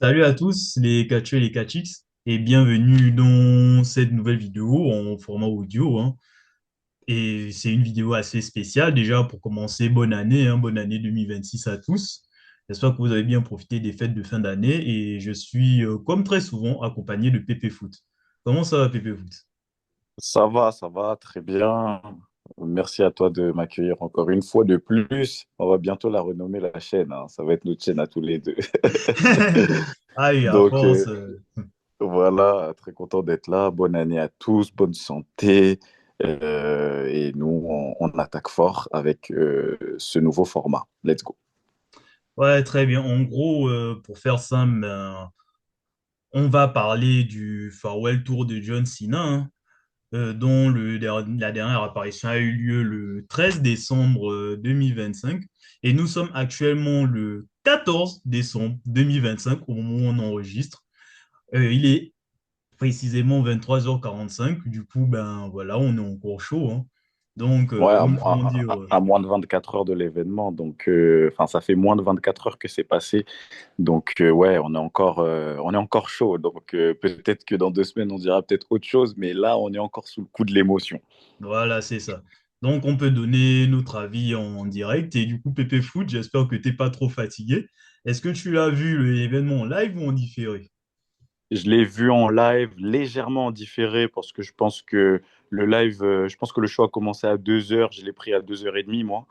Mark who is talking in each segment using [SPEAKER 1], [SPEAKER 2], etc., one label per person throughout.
[SPEAKER 1] Salut à tous les catcheurs et les catchix et bienvenue dans cette nouvelle vidéo en format audio, hein. Et c'est une vidéo assez spéciale déjà pour commencer. Bonne année 2026 à tous. J'espère que vous avez bien profité des fêtes de fin d'année et je suis comme très souvent accompagné de Pépé Foot. Comment ça va Pépé Foot?
[SPEAKER 2] Ça va, très bien. Merci à toi de m'accueillir encore une fois de plus. On va bientôt la renommer la chaîne, hein. Ça va être notre chaîne à tous les deux.
[SPEAKER 1] Ah et à
[SPEAKER 2] Donc
[SPEAKER 1] force.
[SPEAKER 2] voilà, très content d'être là. Bonne année à tous, bonne santé. Et nous, on attaque fort avec ce nouveau format. Let's go.
[SPEAKER 1] Ouais, très bien. En gros, pour faire simple, on va parler du Farewell Tour de John Cena, hein, dont la dernière apparition a eu lieu le 13 décembre 2025. Et nous sommes actuellement le 14 décembre 2025 au moment où on enregistre. Il est précisément 23h45. Du coup, ben voilà, on est encore chaud, hein. Donc,
[SPEAKER 2] Ouais,
[SPEAKER 1] comment dire,
[SPEAKER 2] à moins de 24 heures de l'événement. Donc, enfin, ça fait moins de 24 heures que c'est passé. Donc, ouais, on est encore chaud. Donc, peut-être que dans 2 semaines, on dira peut-être autre chose, mais là, on est encore sous le coup de l'émotion.
[SPEAKER 1] voilà, c'est ça. Donc, on peut donner notre avis en direct. Et du coup, Pépé Foot, j'espère que tu n'es pas trop fatigué. Est-ce que tu as vu l'événement en live ou en différé?
[SPEAKER 2] Je l'ai vu en live, légèrement en différé, parce que je pense que le live, je pense que le show a commencé à 2 heures. Je l'ai pris à 2h30, moi.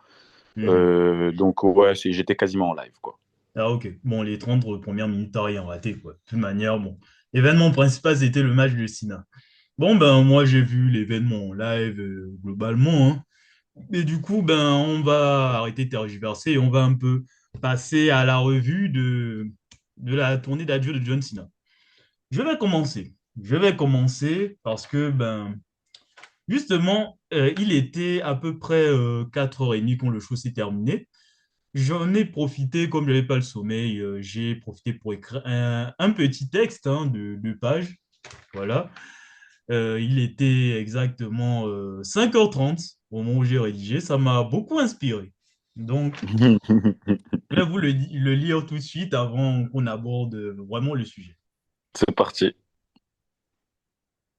[SPEAKER 1] Mhm.
[SPEAKER 2] Donc, ouais, j'étais quasiment en live, quoi.
[SPEAKER 1] Ah ok. Bon, les 30 premières minutes, t'as rien raté, quoi. De toute manière, bon. L'événement principal, c'était le match de Sina. Bon, ben, moi, j'ai vu l'événement en live, globalement, hein. Et du coup, ben, on va arrêter de tergiverser et on va un peu passer à la revue de la tournée d'adieu de John Cena. Je vais commencer. Je vais commencer parce que, ben, justement, il était à peu près 4h30 quand le show s'est terminé. J'en ai profité, comme je n'avais pas le sommeil, j'ai profité pour écrire un petit texte, hein, de 2 pages. Voilà. Il était exactement 5h30 au moment où j'ai rédigé. Ça m'a beaucoup inspiré. Donc, je vais vous le lire tout de suite avant qu'on aborde vraiment le sujet.
[SPEAKER 2] C'est parti.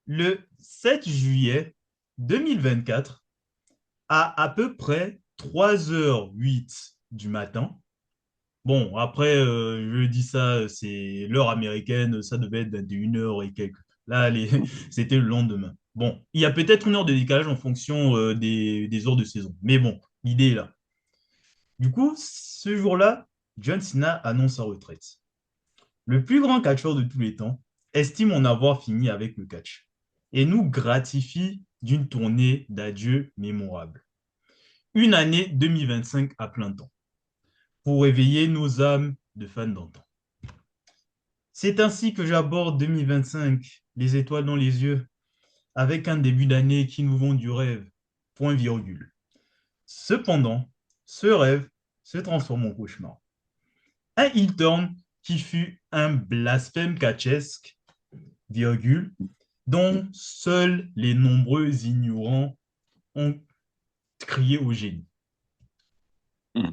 [SPEAKER 1] Le 7 juillet 2024, à peu près 3h08 du matin. Bon, après, je dis ça, c'est l'heure américaine, ça devait être 21h et quelques. Là, c'était le lendemain. Bon, il y a peut-être une heure de décalage en fonction des heures de saison. Mais bon, l'idée est là. Du coup, ce jour-là, John Cena annonce sa retraite. Le plus grand catcheur de tous les temps estime en avoir fini avec le catch et nous gratifie d'une tournée d'adieu mémorable. Une année 2025 à plein temps pour éveiller nos âmes de fans d'antan. C'est ainsi que j'aborde 2025, les étoiles dans les yeux, avec un début d'année qui nous vend du rêve, point virgule. Cependant, ce rêve se transforme en cauchemar. Un heel turn qui fut un blasphème catchesque, virgule, dont seuls les nombreux ignorants ont crié au génie.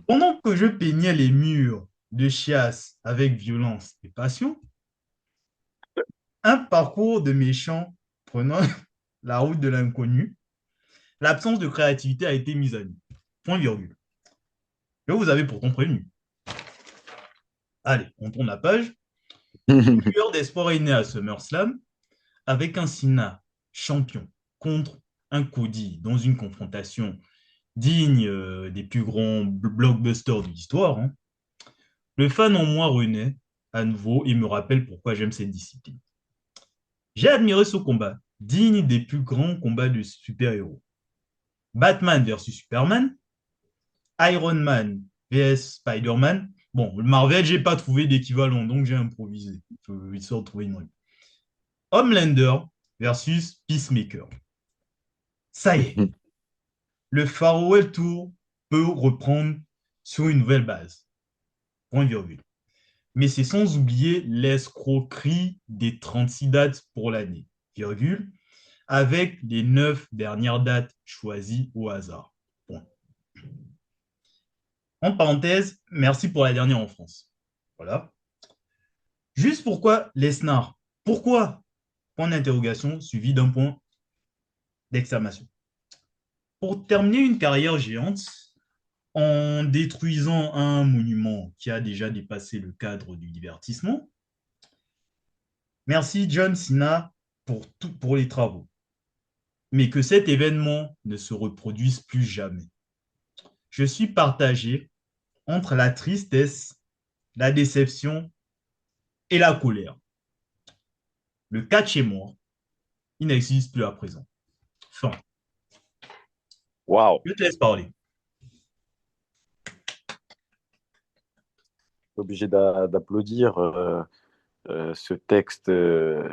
[SPEAKER 1] Pendant que je peignais les murs de chiasse avec violence et passion, un parcours de méchants prenant la route de l'inconnu, l'absence de créativité a été mise à nu. Point virgule. Je vous avais pourtant prévenu. Allez, on tourne la page. Une lueur d'espoir est née à SummerSlam avec un Cena champion contre un Cody dans une confrontation digne des plus grands blockbusters de l'histoire, hein. Le fan en moi renaît à nouveau et me rappelle pourquoi j'aime cette discipline. J'ai admiré ce combat, digne des plus grands combats de super-héros. Batman versus Superman, Iron Man vs Spider-Man. Bon, le Marvel, j'ai pas trouvé d'équivalent, donc j'ai improvisé. Histoire de trouver une règle. Homelander versus Peacemaker. Ça y est, le Farewell Tour peut reprendre sur une nouvelle base. Point virgule. Mais c'est sans oublier l'escroquerie des 36 dates pour l'année, virgule, avec les 9 dernières dates choisies au hasard. Point. En parenthèse, merci pour la dernière en France. Voilà. Juste pourquoi Lesnar? Pourquoi? Point d'interrogation suivi d'un point d'exclamation. Pour terminer une carrière géante en détruisant un monument qui a déjà dépassé le cadre du divertissement, merci John Cena pour les travaux. Mais que cet événement ne se reproduise plus jamais. Je suis partagé entre la tristesse, la déception et la colère. Le catch est mort. Il n'existe plus à présent. Fin.
[SPEAKER 2] Waouh!
[SPEAKER 1] Je te laisse parler.
[SPEAKER 2] Obligé d'applaudir ce texte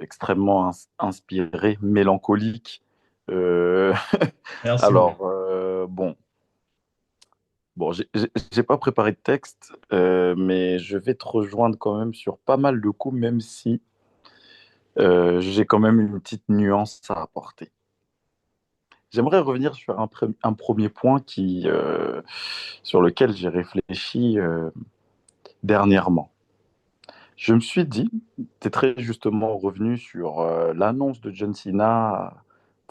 [SPEAKER 2] extrêmement inspiré, mélancolique. Euh,
[SPEAKER 1] Merci beaucoup.
[SPEAKER 2] alors, bon, j'ai pas préparé de texte, mais je vais te rejoindre quand même sur pas mal de coups, même si j'ai quand même une petite nuance à apporter. J'aimerais revenir sur un premier point sur lequel j'ai réfléchi dernièrement. Je me suis dit, tu es très justement revenu sur l'annonce de John Cena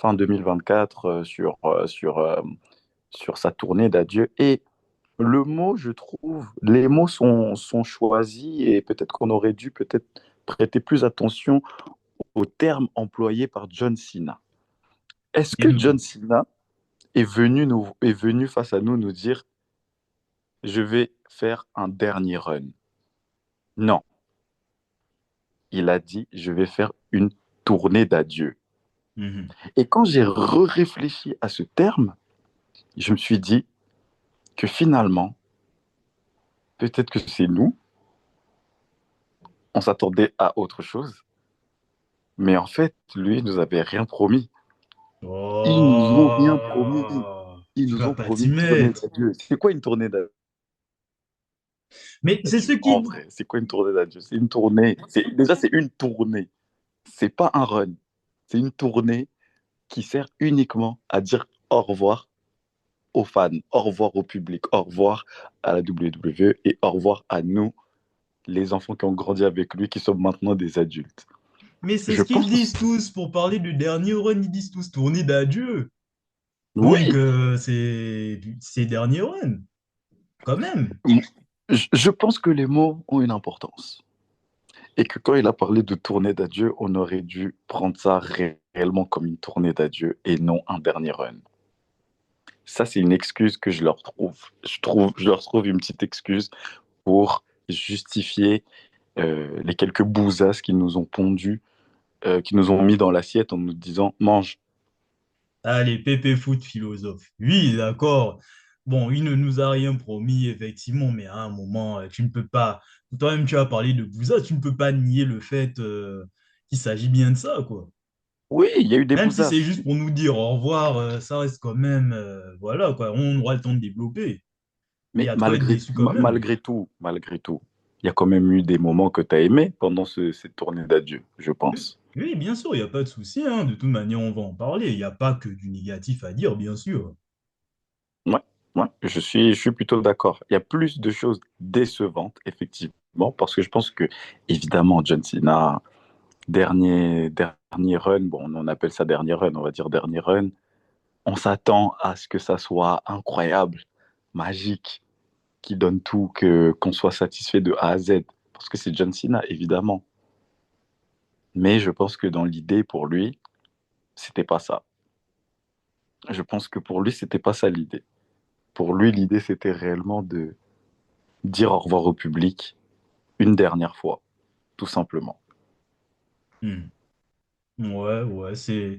[SPEAKER 2] fin 2024 sur sa tournée d'adieu. Et le mot, je trouve, les mots sont choisis et peut-être qu'on aurait dû peut-être prêter plus attention aux termes employés par John Cena. Est-ce que
[SPEAKER 1] Bien
[SPEAKER 2] John
[SPEAKER 1] entendu.
[SPEAKER 2] Cena est venu face à nous nous dire, je vais faire un dernier run? Non, il a dit, je vais faire une tournée d'adieu.
[SPEAKER 1] Mhm.
[SPEAKER 2] Et quand j'ai réfléchi à ce terme, je me suis dit que finalement, peut-être que c'est nous, on s'attendait à autre chose, mais en fait, lui, il nous avait rien promis. Ils nous ont rien promis.
[SPEAKER 1] Oh,
[SPEAKER 2] Ils
[SPEAKER 1] tu
[SPEAKER 2] nous
[SPEAKER 1] vas
[SPEAKER 2] ont
[SPEAKER 1] pas t'y
[SPEAKER 2] promis une tournée
[SPEAKER 1] mettre.
[SPEAKER 2] d'adieu. C'est quoi une tournée
[SPEAKER 1] Mais c'est ce
[SPEAKER 2] d'adieu en
[SPEAKER 1] qui...
[SPEAKER 2] vrai? C'est quoi une tournée d'adieu? C'est une tournée. Déjà, c'est une tournée. C'est pas un run. C'est une tournée qui sert uniquement à dire au revoir aux fans, au revoir au public, au revoir à la WWE et au revoir à nous, les enfants qui ont grandi avec lui, qui sont maintenant des adultes.
[SPEAKER 1] Mais c'est
[SPEAKER 2] Je
[SPEAKER 1] ce qu'ils disent
[SPEAKER 2] pense,
[SPEAKER 1] tous pour parler du dernier run. Ils disent tous tournée d'adieu. Donc,
[SPEAKER 2] oui,
[SPEAKER 1] c'est dernier run, quand même.
[SPEAKER 2] je pense que les mots ont une importance. Et que quand il a parlé de tournée d'adieu, on aurait dû prendre ça réellement comme une tournée d'adieu et non un dernier run. Ça, c'est une excuse que je leur trouve. Je leur trouve une petite excuse pour justifier les quelques bousasses qu'ils nous ont pondues, qu'ils nous ont mis dans l'assiette en nous disant mange.
[SPEAKER 1] Allez, Pépé Foot philosophe. Oui, d'accord. Bon, il ne nous a rien promis, effectivement, mais à un moment, tu ne peux pas. Toi-même, tu as parlé de Bouza, tu ne peux pas nier le fait qu'il s'agit bien de ça, quoi.
[SPEAKER 2] Oui, il y a eu des
[SPEAKER 1] Même si c'est
[SPEAKER 2] bousasses.
[SPEAKER 1] juste pour nous dire au revoir, ça reste quand même. Voilà, quoi. On aura le temps de développer. Il y
[SPEAKER 2] Mais
[SPEAKER 1] a de quoi être déçu quand même.
[SPEAKER 2] malgré tout, il y a quand même eu des moments que tu as aimés pendant cette tournée d'adieu, je
[SPEAKER 1] Oui,
[SPEAKER 2] pense.
[SPEAKER 1] oui, bien sûr, il n'y a pas de souci, hein. De toute manière, on va en parler. Il n'y a pas que du négatif à dire, bien sûr.
[SPEAKER 2] Ouais, ouais, je suis plutôt d'accord. Il y a plus de choses décevantes, effectivement, parce que je pense que, évidemment, John Cena, dernier run, bon, on appelle ça dernier run, on va dire dernier run, on s'attend à ce que ça soit incroyable, magique, qui donne tout, qu'on soit satisfait de A à Z, parce que c'est John Cena, évidemment. Mais je pense que dans l'idée, pour lui, c'était pas ça. Je pense que pour lui, c'était pas ça l'idée. Pour lui, l'idée, c'était réellement de dire au revoir au public une dernière fois, tout simplement.
[SPEAKER 1] Hmm. Ouais, ouais, c'est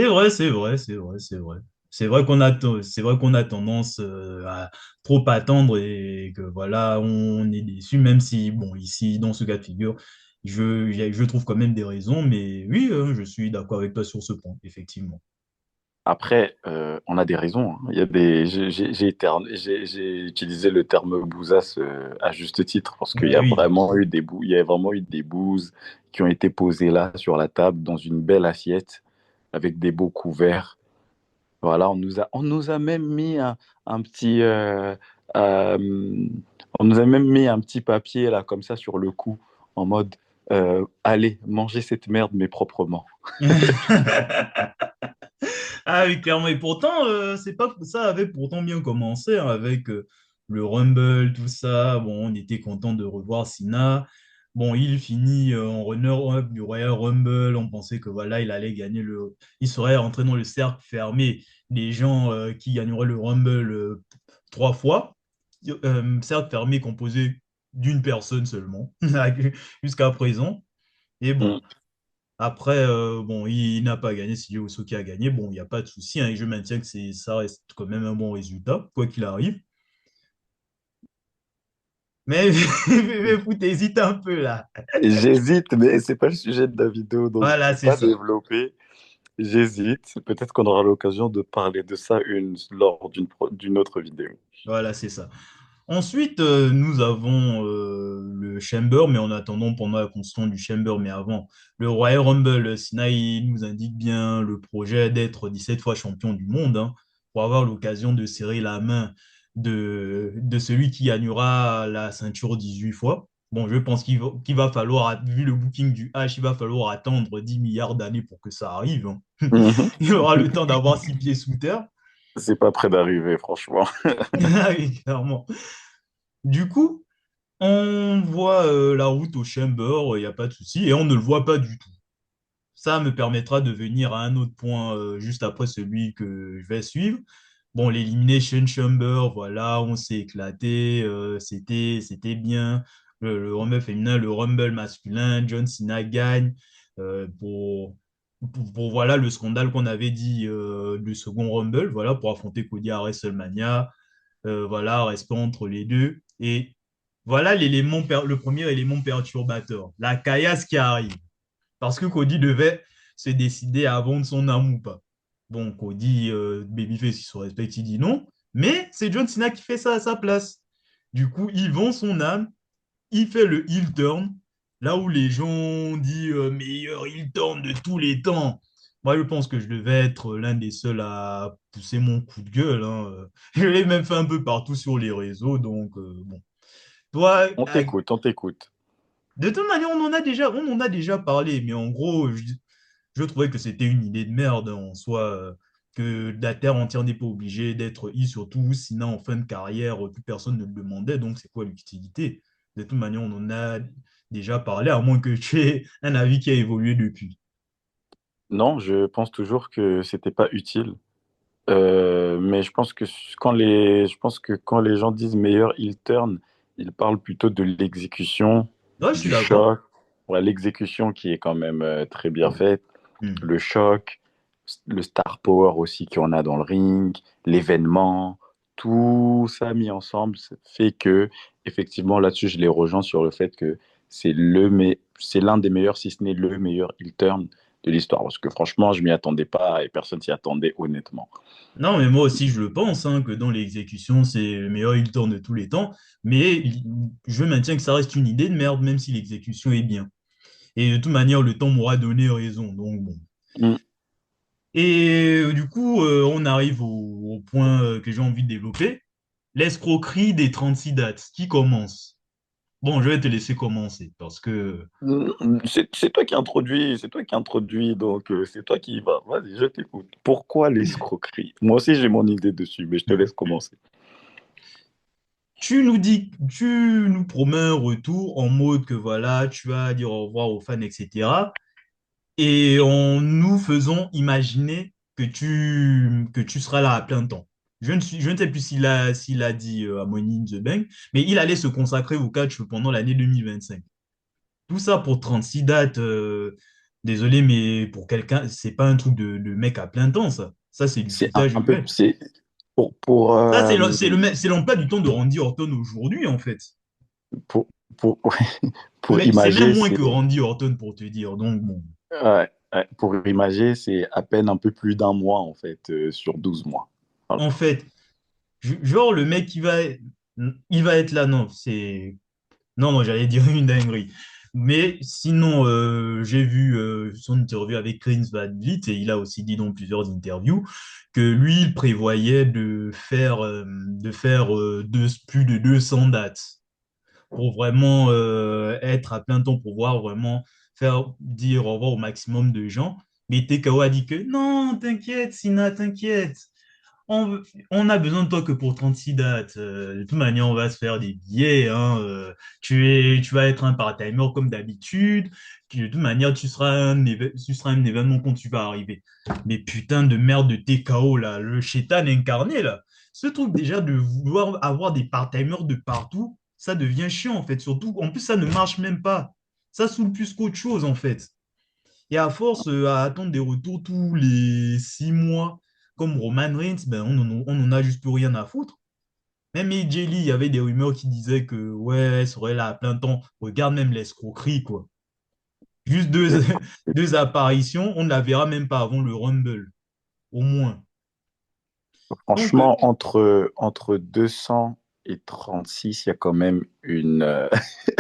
[SPEAKER 1] vrai, c'est vrai, c'est vrai, c'est vrai. C'est vrai qu'on a tendance à trop attendre et que voilà, on est déçu, même si, bon, ici, dans ce cas de figure, je trouve quand même des raisons, mais oui, je suis d'accord avec toi sur ce point, effectivement.
[SPEAKER 2] Après, on a des raisons, hein. Il y a des, j'ai utilisé le terme bousasse à juste titre parce qu'il y
[SPEAKER 1] Ben
[SPEAKER 2] a
[SPEAKER 1] oui,
[SPEAKER 2] vraiment eu il y a vraiment eu des bouses qui ont été posées là sur la table dans une belle assiette avec des beaux couverts. Voilà, on nous a même mis un petit, euh, on nous a même mis un petit papier là comme ça sur le cou en mode Allez, mangez cette merde, mais proprement.
[SPEAKER 1] Ah oui, clairement. Et pourtant, c'est pas ça avait pourtant bien commencé hein, avec le Rumble, tout ça. Bon, on était content de revoir Cena. Bon, il finit en runner-up du Royal Rumble. On pensait que voilà, il allait gagner il serait entré dans le cercle fermé des gens qui gagneraient le Rumble trois fois. Cercle fermé composé d'une personne seulement jusqu'à présent. Et bon.
[SPEAKER 2] Mm.
[SPEAKER 1] Après, bon, il n'a pas gagné, c'est Uso qui a gagné. Bon, il n'y a pas de souci, hein, et je maintiens que ça reste quand même un bon résultat, quoi qu'il arrive. Mais, mais vous t'hésites un peu là.
[SPEAKER 2] J'hésite, mais c'est pas le sujet de la vidéo, donc je
[SPEAKER 1] Voilà,
[SPEAKER 2] peux
[SPEAKER 1] c'est
[SPEAKER 2] pas
[SPEAKER 1] ça.
[SPEAKER 2] développer. J'hésite. Peut-être qu'on aura l'occasion de parler de ça lors d'une autre vidéo.
[SPEAKER 1] Voilà, c'est ça. Ensuite, nous avons le Chamber, mais en attendant, pendant la construction du Chamber, mais avant, le Royal Rumble, Sinaï nous indique bien le projet d'être 17 fois champion du monde, hein, pour avoir l'occasion de serrer la main de celui qui gagnera la ceinture 18 fois. Bon, je pense qu'il va falloir, vu le booking du H, il va falloir attendre 10 milliards d'années pour que ça arrive, hein.
[SPEAKER 2] Mhm.
[SPEAKER 1] Il aura le temps d'avoir six pieds sous terre.
[SPEAKER 2] C'est pas près d'arriver, franchement.
[SPEAKER 1] Ah oui, clairement. Du coup, on voit la route au Chamber, il n'y a pas de souci, et on ne le voit pas du tout. Ça me permettra de venir à un autre point juste après celui que je vais suivre. Bon, l'Elimination Chamber, voilà, on s'est éclaté, c'était bien. Le Rumble féminin, le Rumble masculin, John Cena gagne voilà le scandale qu'on avait dit du second Rumble, voilà, pour affronter Cody à WrestleMania. Voilà, respect entre les deux. Et voilà le premier élément perturbateur, la caillasse qui arrive. Parce que Cody devait se décider à vendre son âme ou pas. Bon, Cody, Babyface, il se respecte, il dit non. Mais c'est John Cena qui fait ça à sa place. Du coup, il vend son âme, il fait le heel turn, là où les gens disent meilleur heel turn de tous les temps. Moi, je pense que je devais être l'un des seuls à pousser mon coup de gueule, hein. Je l'ai même fait un peu partout sur les réseaux, donc bon. Toi,
[SPEAKER 2] On t'écoute, on t'écoute.
[SPEAKER 1] de toute manière, on en a déjà parlé, mais en gros, je trouvais que c'était une idée de merde en soi, que la Terre entière n'est pas obligée d'être I, surtout sinon en fin de carrière, plus personne ne le demandait, donc c'est quoi l'utilité? De toute manière, on en a déjà parlé, à moins que tu aies un avis qui a évolué depuis.
[SPEAKER 2] Non, je pense toujours que c'était pas utile. Mais je pense que quand les gens disent meilleur heel turn, ils parlent plutôt de l'exécution,
[SPEAKER 1] Ouais, je suis
[SPEAKER 2] du
[SPEAKER 1] d'accord.
[SPEAKER 2] choc. Ouais, l'exécution qui est quand même très bien faite,
[SPEAKER 1] Hmm.
[SPEAKER 2] le choc, le star power aussi qu'on a dans le ring, l'événement, tout ça mis ensemble ça fait que, effectivement, là-dessus, je les rejoins sur le fait que c'est l'un des meilleurs, si ce n'est le meilleur heel turn de l'histoire. Parce que franchement, je m'y attendais pas et personne s'y attendait honnêtement.
[SPEAKER 1] Non, mais moi aussi, je le pense, hein, que dans l'exécution, c'est le meilleur Hilton de tous les temps, mais je maintiens que ça reste une idée de merde, même si l'exécution est bien. Et de toute manière, le temps m'aura donné raison. Donc bon.
[SPEAKER 2] Mm.
[SPEAKER 1] Et du coup, on arrive au point que j'ai envie de développer. L'escroquerie des 36 dates. Qui commence? Bon, je vais te laisser commencer parce que
[SPEAKER 2] C'est toi qui introduis, donc c'est toi qui y vas. Vas-y, je t'écoute. Pourquoi l'escroquerie? Moi aussi, j'ai mon idée dessus, mais je te laisse commencer.
[SPEAKER 1] tu nous promets un retour en mode que voilà, tu vas dire au revoir aux fans, etc. Et en nous faisant imaginer que tu seras là à plein temps. Je ne sais plus s'il a dit à Money in the Bank, mais il allait se consacrer au catch pendant l'année 2025. Tout ça pour 36 dates. Désolé, mais pour quelqu'un, c'est pas un truc de mec à plein temps, ça. Ça, c'est du
[SPEAKER 2] C'est
[SPEAKER 1] foutage de
[SPEAKER 2] un peu,
[SPEAKER 1] gueule.
[SPEAKER 2] c'est pour,
[SPEAKER 1] Ça, c'est l'emploi du temps de Randy Orton aujourd'hui, en fait.
[SPEAKER 2] pour, pour, pour
[SPEAKER 1] Mais c'est même
[SPEAKER 2] imager,
[SPEAKER 1] moins que
[SPEAKER 2] c'est
[SPEAKER 1] Randy Orton, pour te dire. Donc, bon.
[SPEAKER 2] ouais, ouais, pour imager, c'est à peine un peu plus d'un mois en fait sur 12 mois. Voilà.
[SPEAKER 1] En fait, genre, le mec, il va être là, non, c'est non, non, j'allais dire une dinguerie. Mais sinon, j'ai vu son interview avec Chris Van Vliet et il a aussi dit dans plusieurs interviews que lui, il prévoyait de faire plus de 200 dates. pour vraiment être à plein temps, pour pouvoir vraiment faire dire au revoir au maximum de gens. Mais TKO a dit que non, t'inquiète, Sina, t'inquiète. On, on a besoin de toi que pour 36 dates. De toute manière, on va se faire des billets, hein. Tu vas être un part-timer comme d'habitude. De toute manière, tu seras un événement quand tu vas arriver. Mais putain de merde de TKO, là, le chétan incarné, là. Ce truc déjà de vouloir avoir des part-timers de partout, ça devient chiant, en fait. Surtout, en plus, ça ne marche même pas. Ça saoule plus qu'autre chose, en fait. Et à force à attendre des retours tous les 6 mois, comme Roman Reigns, ben, on en a juste plus rien à foutre. Même AJ Lee, il y avait des rumeurs qui disaient que ouais, elle serait là à plein temps. Regarde même l'escroquerie, quoi. Juste deux, deux apparitions, on ne la verra même pas avant le Rumble, au moins. Donc,
[SPEAKER 2] Franchement, entre 200 et 36, il y a quand même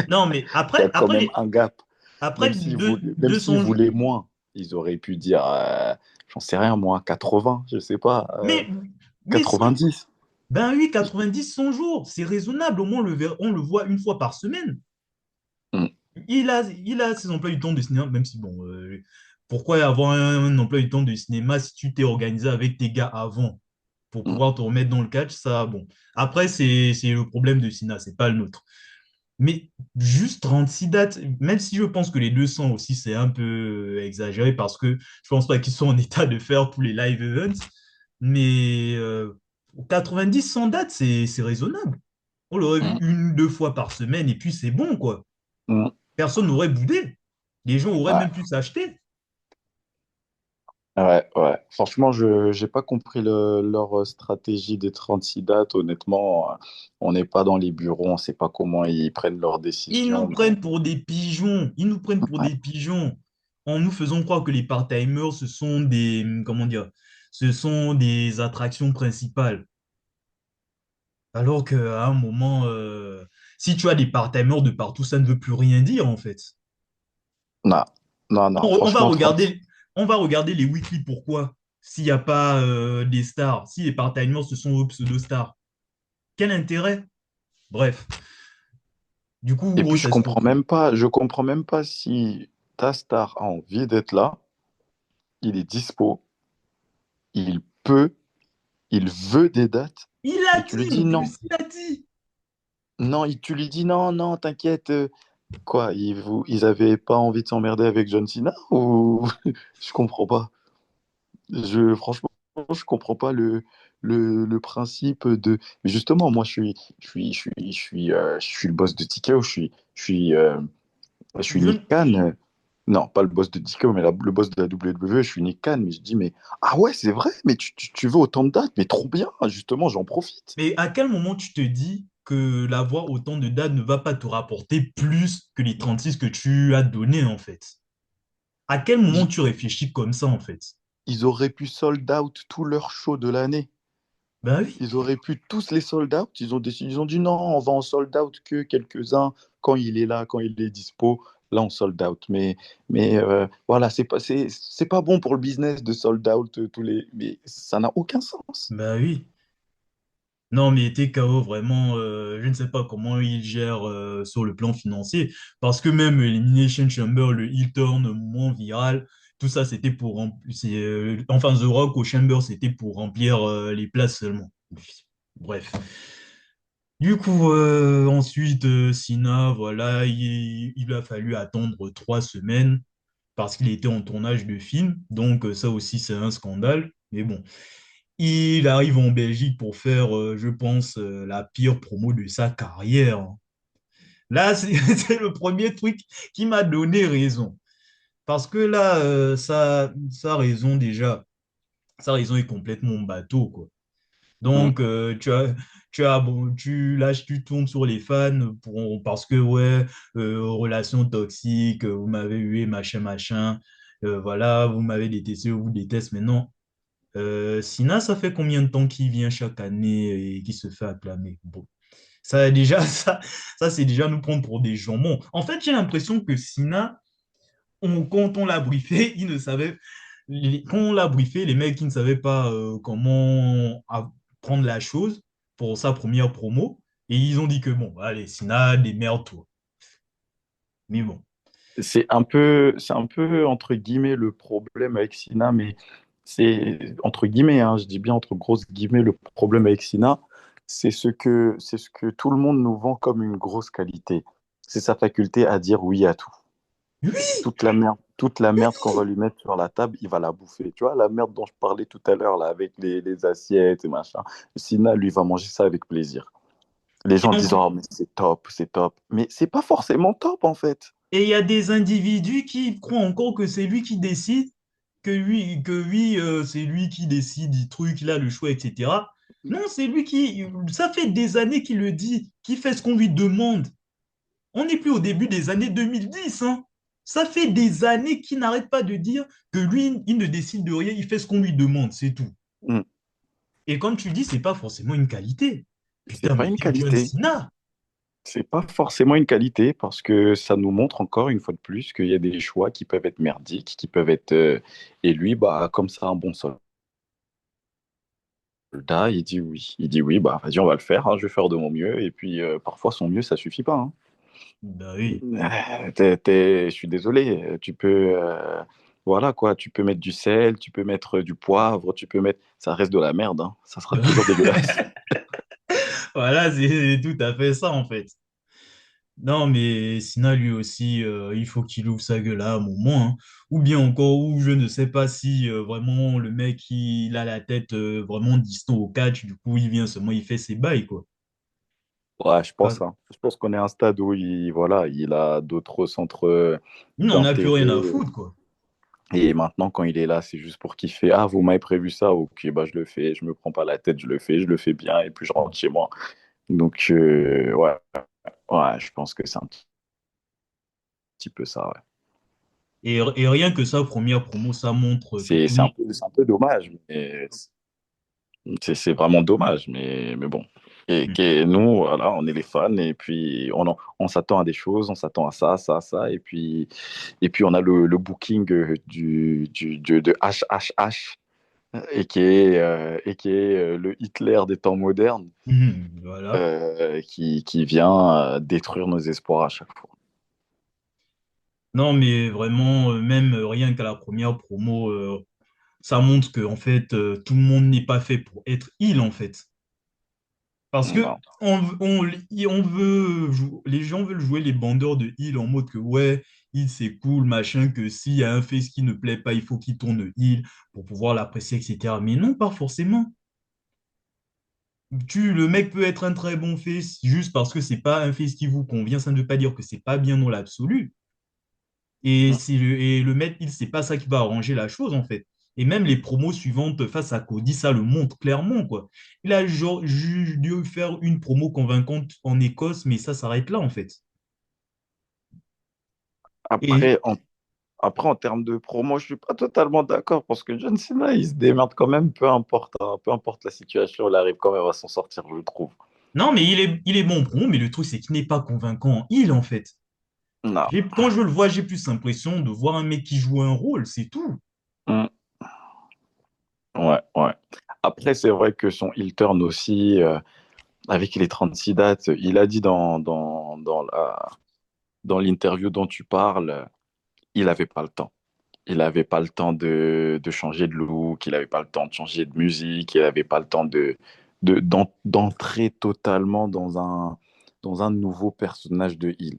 [SPEAKER 1] non, mais
[SPEAKER 2] il y a quand même un gap.
[SPEAKER 1] après
[SPEAKER 2] Même s'ils
[SPEAKER 1] 200 jours.
[SPEAKER 2] voulaient moins, ils auraient pu dire, j'en sais rien, moi, 80, je sais pas,
[SPEAKER 1] Mais, mais
[SPEAKER 2] 90.
[SPEAKER 1] ben oui, 90, 100 jours, c'est raisonnable. Au moins, on le voit une fois par semaine.
[SPEAKER 2] Mm,
[SPEAKER 1] Il a ses emplois du temps de cinéma, même si, bon, pourquoi avoir un emploi du temps de cinéma si tu t'es organisé avec tes gars avant pour
[SPEAKER 2] mm,
[SPEAKER 1] pouvoir te remettre dans le catch, ça, bon. Après, c'est le problème de Sina, c'est pas le nôtre. Mais juste 36 dates, même si je pense que les 200 aussi, c'est un peu exagéré parce que je pense pas qu'ils sont en état de faire tous les live events, mais 90, 100 dates, c'est raisonnable. On l'aurait vu
[SPEAKER 2] mm,
[SPEAKER 1] une, deux fois par semaine et puis c'est bon, quoi.
[SPEAKER 2] mm.
[SPEAKER 1] Personne n'aurait boudé. Les gens auraient
[SPEAKER 2] Ouais,
[SPEAKER 1] même pu s'acheter.
[SPEAKER 2] ouais, ouais. Franchement, je n'ai pas compris leur stratégie des 36 dates. Honnêtement, on n'est pas dans les bureaux, on ne sait pas comment ils prennent leurs
[SPEAKER 1] Ils nous
[SPEAKER 2] décisions. Mais
[SPEAKER 1] prennent pour des pigeons. Ils nous prennent pour
[SPEAKER 2] ouais.
[SPEAKER 1] des pigeons en nous faisant croire que les part-timers, ce sont des, comment dire, ce sont des attractions principales. Alors qu'à un moment, si tu as des part-timers de partout, ça ne veut plus rien dire, en fait.
[SPEAKER 2] Non, non, non,
[SPEAKER 1] On va
[SPEAKER 2] franchement, 30.
[SPEAKER 1] regarder, on va regarder les weekly. Pourquoi? S'il n'y a pas des stars, si les part-timers, ce sont eux pseudo-stars. Quel intérêt? Bref. Du coup,
[SPEAKER 2] Et puis,
[SPEAKER 1] grosse escroquerie.
[SPEAKER 2] je comprends même pas si ta star a envie d'être là, il est dispo, il peut, il veut des dates,
[SPEAKER 1] Il
[SPEAKER 2] mais
[SPEAKER 1] a
[SPEAKER 2] tu lui
[SPEAKER 1] dit, en
[SPEAKER 2] dis non.
[SPEAKER 1] plus, il a dit.
[SPEAKER 2] Non, tu lui dis non, non, t'inquiète. Quoi, ils avaient pas envie de s'emmerder avec John Cena ou je comprends pas. Franchement, je comprends pas le principe de. Mais justement, moi, je suis le boss de TKO, je suis
[SPEAKER 1] Je,
[SPEAKER 2] Nick Khan. Non, pas le boss de TKO, mais le boss de la WWE, je suis Nick Khan. Mais je dis, mais ah ouais, c'est vrai, mais tu veux autant de dates, mais trop bien, justement, j'en profite.
[SPEAKER 1] mais à quel moment tu te dis que l'avoir autant de dates ne va pas te rapporter plus que les 36 que tu as donné, en fait? À quel moment
[SPEAKER 2] Ils,
[SPEAKER 1] tu réfléchis comme ça, en fait?
[SPEAKER 2] ils auraient pu sold out tous leurs shows de l'année.
[SPEAKER 1] Ben oui.
[SPEAKER 2] Ils auraient pu tous les sold out. Ils ont dit non, on va en sold out que quelques-uns quand il est là, quand il est dispo. Là, on sold out. Mais voilà, c'est pas bon pour le business de sold out tous les. Mais ça n'a aucun sens.
[SPEAKER 1] Ben oui. Non, mais TKO, vraiment, je ne sais pas comment il gère sur le plan financier, parce que même Elimination Chamber, le heel turn moins viral, tout ça, c'était pour remplir, enfin, The Rock au Chamber, c'était pour remplir les places seulement. Bref. Du coup, ensuite, Sina, voilà, il a fallu attendre 3 semaines parce qu'il était en tournage de film, donc ça aussi, c'est un scandale, mais bon. Il arrive en Belgique pour faire, je pense, la pire promo de sa carrière. Là, c'est le premier truc qui m'a donné raison. Parce que là, sa raison déjà, sa raison est complètement bateau, quoi.
[SPEAKER 2] Mm.
[SPEAKER 1] Donc, bon, tu tournes sur les fans parce que, ouais, relation toxique, vous m'avez hué, machin, machin. Voilà, vous m'avez détesté, je vous déteste maintenant. Sina, ça fait combien de temps qu'il vient chaque année et qu'il se fait acclamer? Bon, ça déjà, ça c'est déjà nous prendre pour des jambons. En fait, j'ai l'impression que Sina, quand on l'a briefé, il ne savait, quand on l'a briefé, les mecs qui ne savaient pas comment prendre la chose pour sa première promo, Et ils ont dit que bon, allez, Sina, démerde-toi. Mais bon.
[SPEAKER 2] C'est un peu entre guillemets le problème avec Sina, mais c'est entre guillemets, hein, je dis bien entre grosses guillemets, le problème avec Sina, c'est ce que tout le monde nous vend comme une grosse qualité. C'est sa faculté à dire oui à tout.
[SPEAKER 1] Oui,
[SPEAKER 2] Toute la merde qu'on va lui mettre sur la table, il va la bouffer. Tu vois, la merde dont je parlais tout à l'heure, là, avec les assiettes et machin. Sina, lui, va manger ça avec plaisir. Les gens
[SPEAKER 1] et
[SPEAKER 2] disent, oh, mais c'est top, c'est top. Mais c'est pas forcément top, en fait.
[SPEAKER 1] il y a des individus qui croient encore que c'est lui qui décide, que oui, c'est lui qui décide du truc, il a le choix, etc. Non, c'est lui qui, ça fait des années qu'il le dit, qui fait ce qu'on lui demande. On n'est plus au début des années 2010, hein. Ça fait des années qu'il n'arrête pas de dire que lui, il ne décide de rien, il fait ce qu'on lui demande, c'est tout.
[SPEAKER 2] Hmm.
[SPEAKER 1] Et comme tu dis, c'est pas forcément une qualité.
[SPEAKER 2] C'est
[SPEAKER 1] Putain,
[SPEAKER 2] pas
[SPEAKER 1] mais
[SPEAKER 2] une
[SPEAKER 1] quel John
[SPEAKER 2] qualité.
[SPEAKER 1] Cena!
[SPEAKER 2] C'est pas forcément une qualité parce que ça nous montre encore une fois de plus qu'il y a des choix qui peuvent être merdiques, qui peuvent être. Et lui, bah, comme ça, un bon soldat, il dit oui. Il dit oui, bah, vas-y, on va le faire, hein, je vais faire de mon mieux. Et puis, parfois, son mieux, ça suffit pas. Hein.
[SPEAKER 1] Bah oui.
[SPEAKER 2] Je suis désolé, tu peux. Voilà quoi, tu peux mettre du sel, tu peux mettre du poivre, tu peux mettre. Ça reste de la merde, hein. Ça sera toujours dégueulasse.
[SPEAKER 1] Voilà, c'est tout à fait ça en fait. Non, mais Sina, lui aussi, il faut qu'il ouvre sa gueule à un moment, hein. Ou bien encore, ou je ne sais pas si vraiment le mec, il a la tête vraiment distant au catch, du coup, il vient seulement, il fait ses bails, quoi.
[SPEAKER 2] Ouais, je
[SPEAKER 1] Ah,
[SPEAKER 2] pense, hein. Je pense qu'on est à un stade où voilà, il a d'autres centres
[SPEAKER 1] nous, on n'a plus rien
[SPEAKER 2] d'intérêt.
[SPEAKER 1] à foutre, quoi.
[SPEAKER 2] Et maintenant, quand il est là, c'est juste pour kiffer. Ah, vous m'avez prévu ça? Ok, bah, je le fais. Je me prends pas la tête, je le fais bien. Et puis, je rentre chez moi. Donc, ouais, je pense que c'est un petit peu ça, ouais.
[SPEAKER 1] Et rien que ça, première promo, ça montre que tout le monde.
[SPEAKER 2] C'est un peu dommage. Mais c'est vraiment dommage. Mais bon. Nous, voilà, on est les fans. Et puis, on s'attend à des choses. On s'attend à ça, ça, ça. Et puis on a le booking de HHH. Et qui est le Hitler des temps modernes,
[SPEAKER 1] Voilà.
[SPEAKER 2] qui vient détruire nos espoirs à chaque fois.
[SPEAKER 1] Non, mais vraiment, même rien qu'à la première promo, ça montre que, en fait, tout le monde n'est pas fait pour être heal, en fait. Parce que
[SPEAKER 2] Non.
[SPEAKER 1] les gens veulent jouer les bandeurs de heal en mode que ouais, heal c'est cool, machin, que s'il y a un face qui ne plaît pas, il faut qu'il tourne heal pour pouvoir l'apprécier, etc. Mais non, pas forcément. Le mec peut être un très bon face juste parce que c'est pas un face qui vous convient, ça ne veut pas dire que c'est pas bien dans l'absolu. Et le mec, il c'est pas ça qui va arranger la chose, en fait. Et même les promos suivantes face à Cody, ça le montre clairement, quoi. Il a genre, dû faire une promo convaincante en Écosse, mais ça s'arrête là, en fait. Et
[SPEAKER 2] Après, en, Après, en termes de promo, je suis pas totalement d'accord parce que John Cena, il se démerde quand même, peu importe, hein, peu importe la situation, il arrive quand même à s'en sortir, je trouve.
[SPEAKER 1] non, mais il est bon promo, mais le truc, c'est qu'il n'est pas convaincant en heel, en fait.
[SPEAKER 2] Non.
[SPEAKER 1] Quand je le vois, j'ai plus l'impression de voir un mec qui joue un rôle, c'est tout.
[SPEAKER 2] Mm. Ouais, ouais. Après, c'est vrai que son heel turn aussi, avec les 36 dates, il a dit dans l'interview dont tu parles, il n'avait pas le temps. Il n'avait pas le temps de changer de look, il n'avait pas le temps de changer de musique, il n'avait pas le temps d'entrer totalement dans un nouveau personnage de Hill.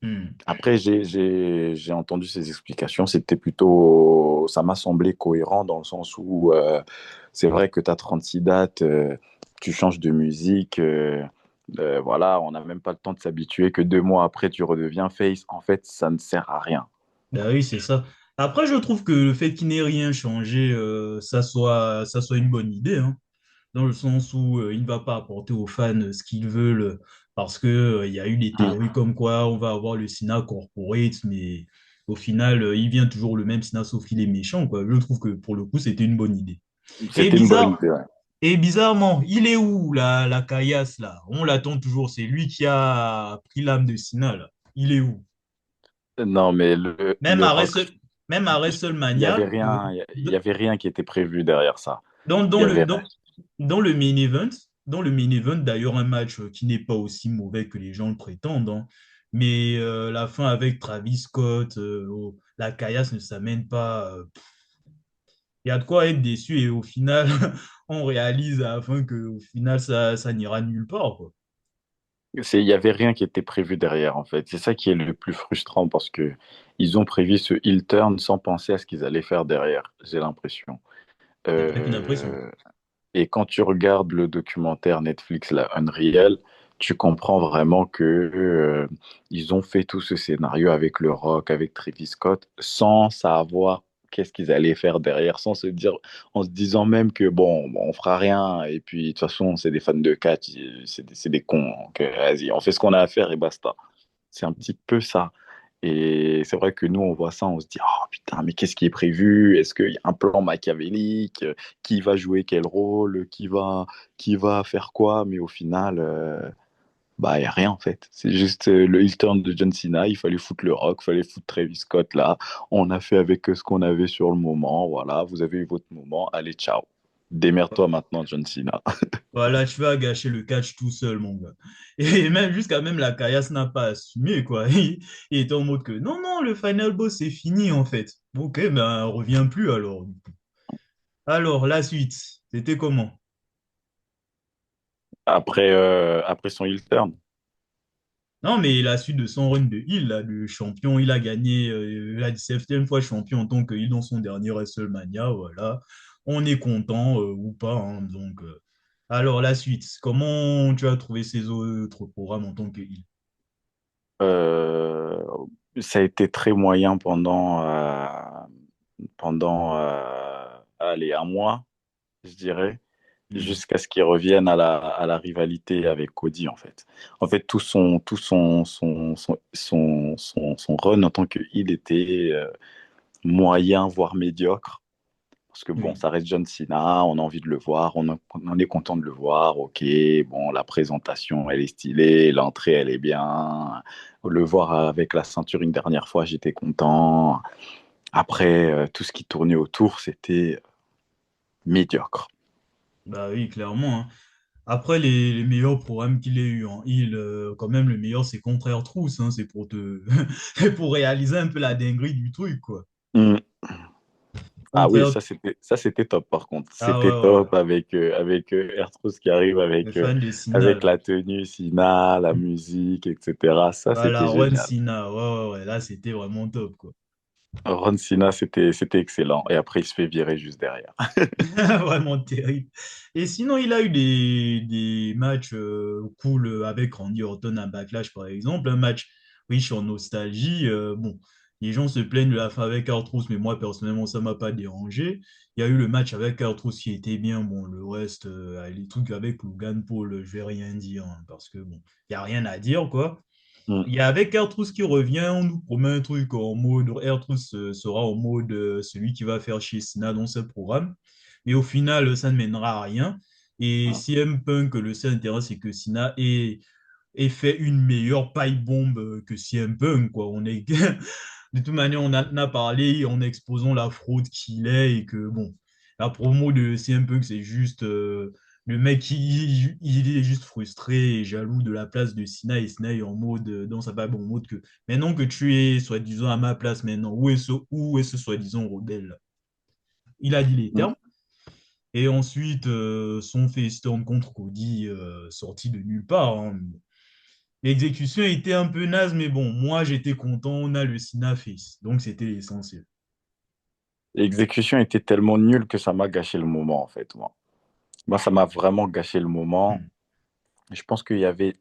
[SPEAKER 1] Hmm.
[SPEAKER 2] Après, j'ai entendu ses explications, c'était plutôt, ça m'a semblé cohérent dans le sens où c'est vrai que tu as 36 dates, tu changes de musique, voilà, on n'a même pas le temps de s'habituer que 2 mois après, tu redeviens face. En fait, ça ne sert à rien.
[SPEAKER 1] Bah oui, c'est ça. Après, je trouve que le fait qu'il n'ait rien changé, ça soit une bonne idée, hein, dans le sens où il ne va pas apporter aux fans ce qu'ils veulent, parce que, il y a eu des théories comme quoi on va avoir le Sina corporate, mais au final, il vient toujours le même Sina, sauf qu'il est méchant, quoi. Je trouve que pour le coup, c'était une bonne idée. Et
[SPEAKER 2] C'était une bonne
[SPEAKER 1] bizarre,
[SPEAKER 2] idée, ouais.
[SPEAKER 1] et bizarrement, il est où, la caillasse, là? On l'attend toujours, c'est lui qui a pris l'âme de Sina, là. Il est où?
[SPEAKER 2] Non, mais
[SPEAKER 1] Même
[SPEAKER 2] le
[SPEAKER 1] à
[SPEAKER 2] Rock,
[SPEAKER 1] Wrestle- même à WrestleMania,
[SPEAKER 2] il y avait rien qui était prévu derrière ça.
[SPEAKER 1] dans,
[SPEAKER 2] Il
[SPEAKER 1] dans
[SPEAKER 2] y
[SPEAKER 1] le,
[SPEAKER 2] avait
[SPEAKER 1] dans, dans le main event, dans le main event, d'ailleurs, un match qui n'est pas aussi mauvais que les gens le prétendent, hein. Mais la fin avec Travis Scott, la caillasse ne s'amène pas. Il y a de quoi être déçu et au final, on réalise à la fin que au final, ça n'ira nulle part, quoi.
[SPEAKER 2] Il n'y avait rien qui était prévu derrière, en fait. C'est ça qui est le plus frustrant parce que ils ont prévu ce heel turn sans penser à ce qu'ils allaient faire derrière, j'ai l'impression.
[SPEAKER 1] C'est pas qu'une impression.
[SPEAKER 2] Euh, Et quand tu regardes le documentaire Netflix, là, Unreal, tu comprends vraiment que ils ont fait tout ce scénario avec le Rock, avec Travis Scott, sans savoir qu'est-ce qu'ils allaient faire derrière, sans se dire, en se disant même que bon, on fera rien. Et puis de toute façon, c'est des fans de catch, c'est des cons. Donc, vas-y, on fait ce qu'on a à faire et basta. C'est un petit peu ça. Et c'est vrai que nous, on voit ça, on se dit, oh putain, mais qu'est-ce qui est prévu? Est-ce qu'il y a un plan machiavélique? Qui va jouer quel rôle? Qui va faire quoi? Mais au final, bah, il n'y a rien en fait. C'est juste le heel turn de John Cena. Il fallait foutre le Rock, il fallait foutre Travis Scott là. On a fait avec ce qu'on avait sur le moment. Voilà, vous avez eu votre moment. Allez, ciao. Démerde-toi maintenant, John Cena.
[SPEAKER 1] Voilà, tu vas gâcher le catch tout seul, mon gars. Et même jusqu'à même la caillasse n'a pas assumé, quoi. Il était en mode que non, non, le final boss c'est fini en fait. Ok, ben on revient plus alors. Alors, la suite, c'était comment?
[SPEAKER 2] Après son heel turn.
[SPEAKER 1] Non, mais la suite de son run de Hill, là, le champion, il a gagné la 17e fois champion en tant que Hill dans son dernier WrestleMania, voilà. On est content ou pas, hein, donc. Alors, la suite, comment tu as trouvé ces autres programmes en tant que Hill?
[SPEAKER 2] Euh, Ça a été très moyen pendant allez, un mois, je dirais,
[SPEAKER 1] Hmm.
[SPEAKER 2] jusqu'à ce qu'il revienne à la rivalité avec Cody, en fait. En fait, son run en tant que heel était moyen, voire médiocre. Parce que bon,
[SPEAKER 1] Oui.
[SPEAKER 2] ça reste John Cena, on a envie de le voir, on est content de le voir, ok, bon, la présentation, elle est stylée, l'entrée, elle est bien. Le voir avec la ceinture une dernière fois, j'étais content. Après, tout ce qui tournait autour, c'était médiocre.
[SPEAKER 1] Bah oui, clairement, hein. Après, les meilleurs programmes qu'il ait eu en Hill, quand même, le meilleur, c'est contre Trousse, hein, c'est pour te... pour réaliser un peu la dinguerie du truc, quoi.
[SPEAKER 2] Hmm. Ah oui,
[SPEAKER 1] Contre
[SPEAKER 2] ça c'était top par contre.
[SPEAKER 1] Ah
[SPEAKER 2] C'était
[SPEAKER 1] ouais, ouais.
[SPEAKER 2] top avec Ertrus qui arrive
[SPEAKER 1] Les fans de Sina,
[SPEAKER 2] avec
[SPEAKER 1] là.
[SPEAKER 2] la tenue Sina, la musique, etc. Ça
[SPEAKER 1] Ah, la
[SPEAKER 2] c'était
[SPEAKER 1] Run
[SPEAKER 2] génial.
[SPEAKER 1] Sina, ouais, ouais, ouais, là, c'était vraiment top, quoi.
[SPEAKER 2] Ron Sina, c'était excellent. Et après, il se fait virer juste derrière.
[SPEAKER 1] Vraiment terrible. Et sinon, il a eu des matchs cool avec Randy Orton à Backlash, par exemple. Un match riche en nostalgie. Bon, les gens se plaignent de la fin avec R-Truth, mais moi, personnellement, ça m'a pas dérangé. Il y a eu le match avec R-Truth qui était bien. Bon, le reste, les trucs avec Logan Paul, je vais rien dire, hein, parce que, bon, il n'y a rien à dire, quoi.
[SPEAKER 2] Mm.
[SPEAKER 1] Il y a avec R-Truth qui revient, on nous promet un truc en mode R-Truth sera en mode celui qui va faire chier Cena dans ce programme. Mais au final, ça ne mènera à rien. Et CM Punk, le seul intérêt, c'est que Cena ait fait une meilleure pipe bombe que CM Punk, quoi. On est... De toute manière, on en a parlé en exposant la fraude qu'il est et que, bon, la promo de CM Punk, c'est juste le mec, il est juste frustré et jaloux de la place de Sina et Sina est en mode, dans sa pipe en mode que maintenant que tu es soi-disant à ma place maintenant, où est ce soi-disant rebelle là. Il a dit les
[SPEAKER 2] Mm.
[SPEAKER 1] termes. Et ensuite, son face-turn contre Cody sorti de nulle part, hein. L'exécution était un peu naze, mais bon, moi j'étais content, on a le Cena face. Donc c'était l'essentiel.
[SPEAKER 2] L'exécution était tellement nulle que ça m'a gâché le moment, en fait. Moi, ça m'a vraiment gâché le moment.
[SPEAKER 1] Hmm.
[SPEAKER 2] Je pense qu'il y avait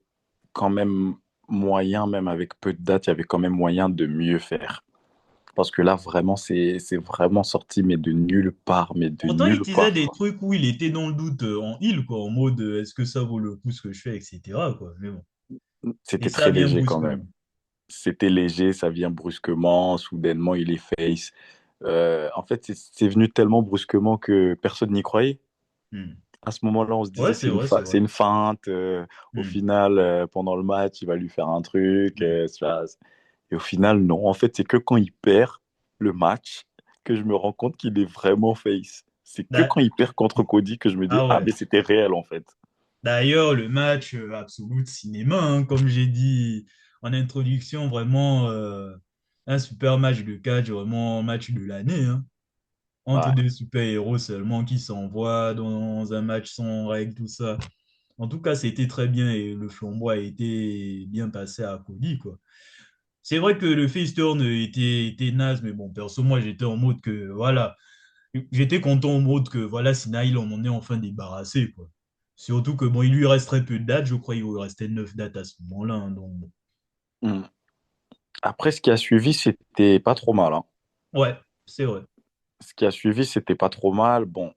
[SPEAKER 2] quand même moyen, même avec peu de dates, il y avait quand même moyen de mieux faire. Parce que là, vraiment, c'est vraiment sorti, mais de nulle part, mais de
[SPEAKER 1] Pourtant, il
[SPEAKER 2] nulle
[SPEAKER 1] disait
[SPEAKER 2] part,
[SPEAKER 1] des
[SPEAKER 2] quoi.
[SPEAKER 1] trucs où il était dans le doute en heal, quoi, en mode est-ce que ça vaut le coup ce que je fais, etc., quoi. Mais bon. Et
[SPEAKER 2] C'était
[SPEAKER 1] ça
[SPEAKER 2] très
[SPEAKER 1] vient
[SPEAKER 2] léger quand même.
[SPEAKER 1] brusquement.
[SPEAKER 2] C'était léger, ça vient brusquement, soudainement, il est face. En fait, c'est venu tellement brusquement que personne n'y croyait.
[SPEAKER 1] Hmm.
[SPEAKER 2] À ce moment-là, on se
[SPEAKER 1] Ouais,
[SPEAKER 2] disait
[SPEAKER 1] c'est vrai, c'est vrai.
[SPEAKER 2] c'est une feinte. Au
[SPEAKER 1] Hmm.
[SPEAKER 2] final, pendant le match, il va lui faire un truc.
[SPEAKER 1] Hmm.
[SPEAKER 2] Et au final, non. En fait, c'est que quand il perd le match que je me rends compte qu'il est vraiment face. C'est que
[SPEAKER 1] Da-
[SPEAKER 2] quand il perd contre Cody que je me dis,
[SPEAKER 1] Ah
[SPEAKER 2] ah,
[SPEAKER 1] ouais.
[SPEAKER 2] mais c'était réel en fait.
[SPEAKER 1] D'ailleurs, le match absolu de cinéma, hein, comme j'ai dit en introduction, vraiment un super match de catch, vraiment match de l'année, hein. Entre
[SPEAKER 2] Ouais.
[SPEAKER 1] deux super-héros seulement qui s'envoient dans un match sans règles, tout ça. En tout cas, c'était très bien et le flambeau a été bien passé à Cody, quoi. C'est vrai que le face turn était naze, mais bon, perso, moi, j'étais en mode que, voilà, j'étais content en mode que, voilà, Sinaï, on en est enfin débarrassé, quoi. Surtout que, bon, il lui reste très peu de dates, je crois qu'il lui restait 9 dates à ce moment-là, hein, donc, bon.
[SPEAKER 2] Mm. Après, ce qui a suivi, c'était pas trop mal, hein.
[SPEAKER 1] Ouais, c'est vrai.
[SPEAKER 2] Ce qui a suivi, c'était pas trop mal. Bon,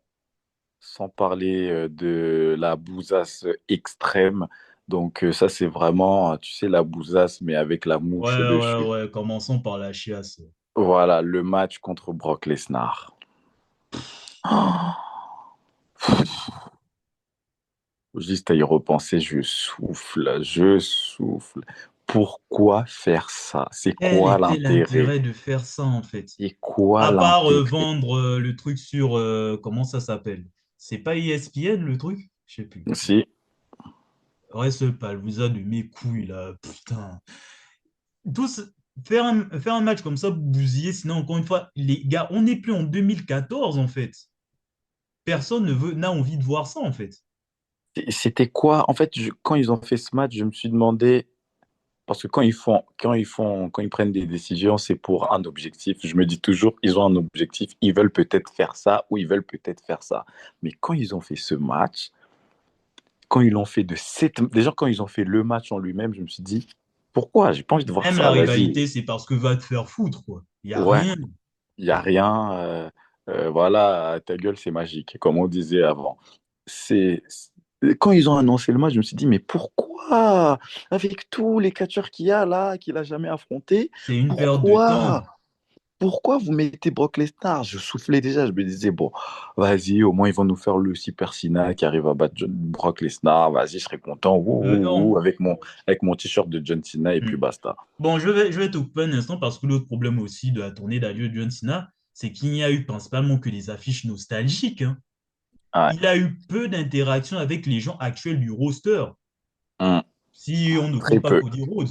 [SPEAKER 2] sans parler de la bousasse extrême. Donc, ça, c'est vraiment, tu sais, la bousasse, mais avec la
[SPEAKER 1] Ouais,
[SPEAKER 2] mouche
[SPEAKER 1] ouais,
[SPEAKER 2] dessus.
[SPEAKER 1] ouais, commençons par la chiasse.
[SPEAKER 2] Voilà, le match contre Brock Lesnar. Juste à y repenser, je souffle, je souffle. Pourquoi faire ça? C'est
[SPEAKER 1] Quel
[SPEAKER 2] quoi
[SPEAKER 1] était
[SPEAKER 2] l'intérêt?
[SPEAKER 1] l'intérêt de faire ça, en fait?
[SPEAKER 2] C'est quoi
[SPEAKER 1] À part
[SPEAKER 2] l'intérêt?
[SPEAKER 1] vendre le truc sur, comment ça s'appelle? C'est pas ESPN, le truc? Je sais plus.
[SPEAKER 2] Si,
[SPEAKER 1] Reste Palooza de mes couilles, là, putain. Tous faire un match comme ça, bousiller, sinon encore une fois, les gars, on n'est plus en 2014 en fait. Personne ne veut, n'a envie de voir ça en fait.
[SPEAKER 2] c'était quoi? En fait, quand ils ont fait ce match, je me suis demandé, parce que quand ils prennent des décisions, c'est pour un objectif. Je me dis toujours, ils ont un objectif, ils veulent peut-être faire ça ou ils veulent peut-être faire ça. Mais quand ils ont fait ce match, quand ils l'ont fait déjà quand ils ont fait le match en lui-même, je me suis dit, pourquoi? J'ai pas envie de voir
[SPEAKER 1] Même la
[SPEAKER 2] ça, vas-y.
[SPEAKER 1] rivalité, c'est parce que va te faire foutre, quoi. Il n'y a
[SPEAKER 2] Ouais,
[SPEAKER 1] rien.
[SPEAKER 2] il y a rien, voilà, ta gueule, c'est magique, comme on disait avant. Quand ils ont annoncé le match, je me suis dit, mais pourquoi? Avec tous les catcheurs qu'il y a là, qu'il a jamais affronté,
[SPEAKER 1] C'est une perte de temps.
[SPEAKER 2] pourquoi? Pourquoi vous mettez Brock Lesnar? Je soufflais déjà, je me disais, bon, vas-y, au moins ils vont nous faire le Super Cena qui arrive à battre Brock Lesnar, vas-y, je serais content, ouh, ouh, ouh, avec mon t-shirt de John Cena et puis
[SPEAKER 1] Hmm.
[SPEAKER 2] basta.
[SPEAKER 1] Bon, je vais te couper un instant parce que l'autre problème aussi de la tournée d'adieu de John Cena, c'est qu'il n'y a eu principalement que des affiches nostalgiques, hein.
[SPEAKER 2] Ouais,
[SPEAKER 1] Il a eu peu d'interactions avec les gens actuels du roster,
[SPEAKER 2] hum,
[SPEAKER 1] si on ne
[SPEAKER 2] très
[SPEAKER 1] compte pas
[SPEAKER 2] peu,
[SPEAKER 1] Cody Rhodes.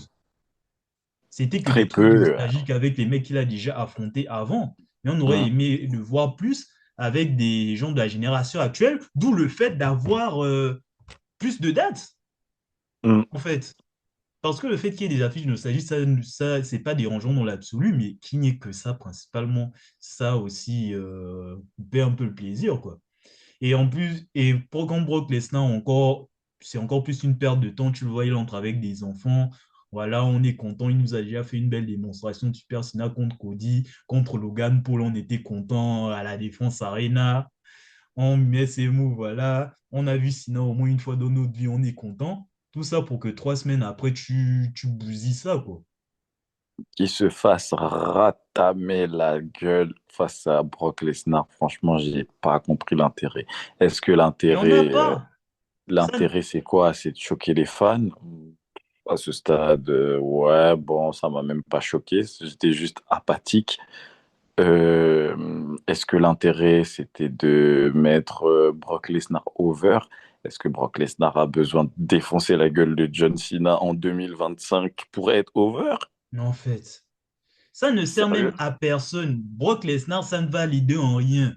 [SPEAKER 1] C'était que
[SPEAKER 2] très
[SPEAKER 1] des trucs
[SPEAKER 2] peu.
[SPEAKER 1] nostalgiques avec les mecs qu'il a déjà affrontés avant. Mais on aurait
[SPEAKER 2] Hum,
[SPEAKER 1] aimé le voir plus avec des gens de la génération actuelle, d'où le fait d'avoir plus de dates,
[SPEAKER 2] hum.
[SPEAKER 1] en fait. Parce que le fait qu'il y ait des affiches nostalgiques, ça c'est pas dérangeant dans l'absolu, mais qu'il n'y ait que ça principalement, ça aussi coupait un peu le plaisir, quoi. Et en plus, et pour quand Brock Lesnar encore, c'est encore plus une perte de temps. Tu le vois, il entre avec des enfants. Voilà, on est content. Il nous a déjà fait une belle démonstration de Super Cena contre Cody, contre Logan Paul. On était content à la Défense Arena. On met ses mots, voilà. On a vu Cena au moins une fois dans notre vie, on est content. Tout ça pour que 3 semaines après, tu bousilles ça, quoi.
[SPEAKER 2] Qu'il se fasse ratamer la gueule face à Brock Lesnar, franchement, j'ai pas compris l'intérêt. Est-ce que
[SPEAKER 1] Il n'y en a pas. Ça,
[SPEAKER 2] l'intérêt c'est quoi? C'est de choquer les fans? À ce stade, ouais, bon, ça m'a même pas choqué, j'étais juste apathique. Est-ce que l'intérêt c'était de mettre Brock Lesnar over? Est-ce que Brock Lesnar a besoin de défoncer la gueule de John Cena en 2025 pour être over?
[SPEAKER 1] mais en fait, ça ne sert même
[SPEAKER 2] Sérieux?
[SPEAKER 1] à personne. Brock Lesnar, ça ne va l'aider en rien.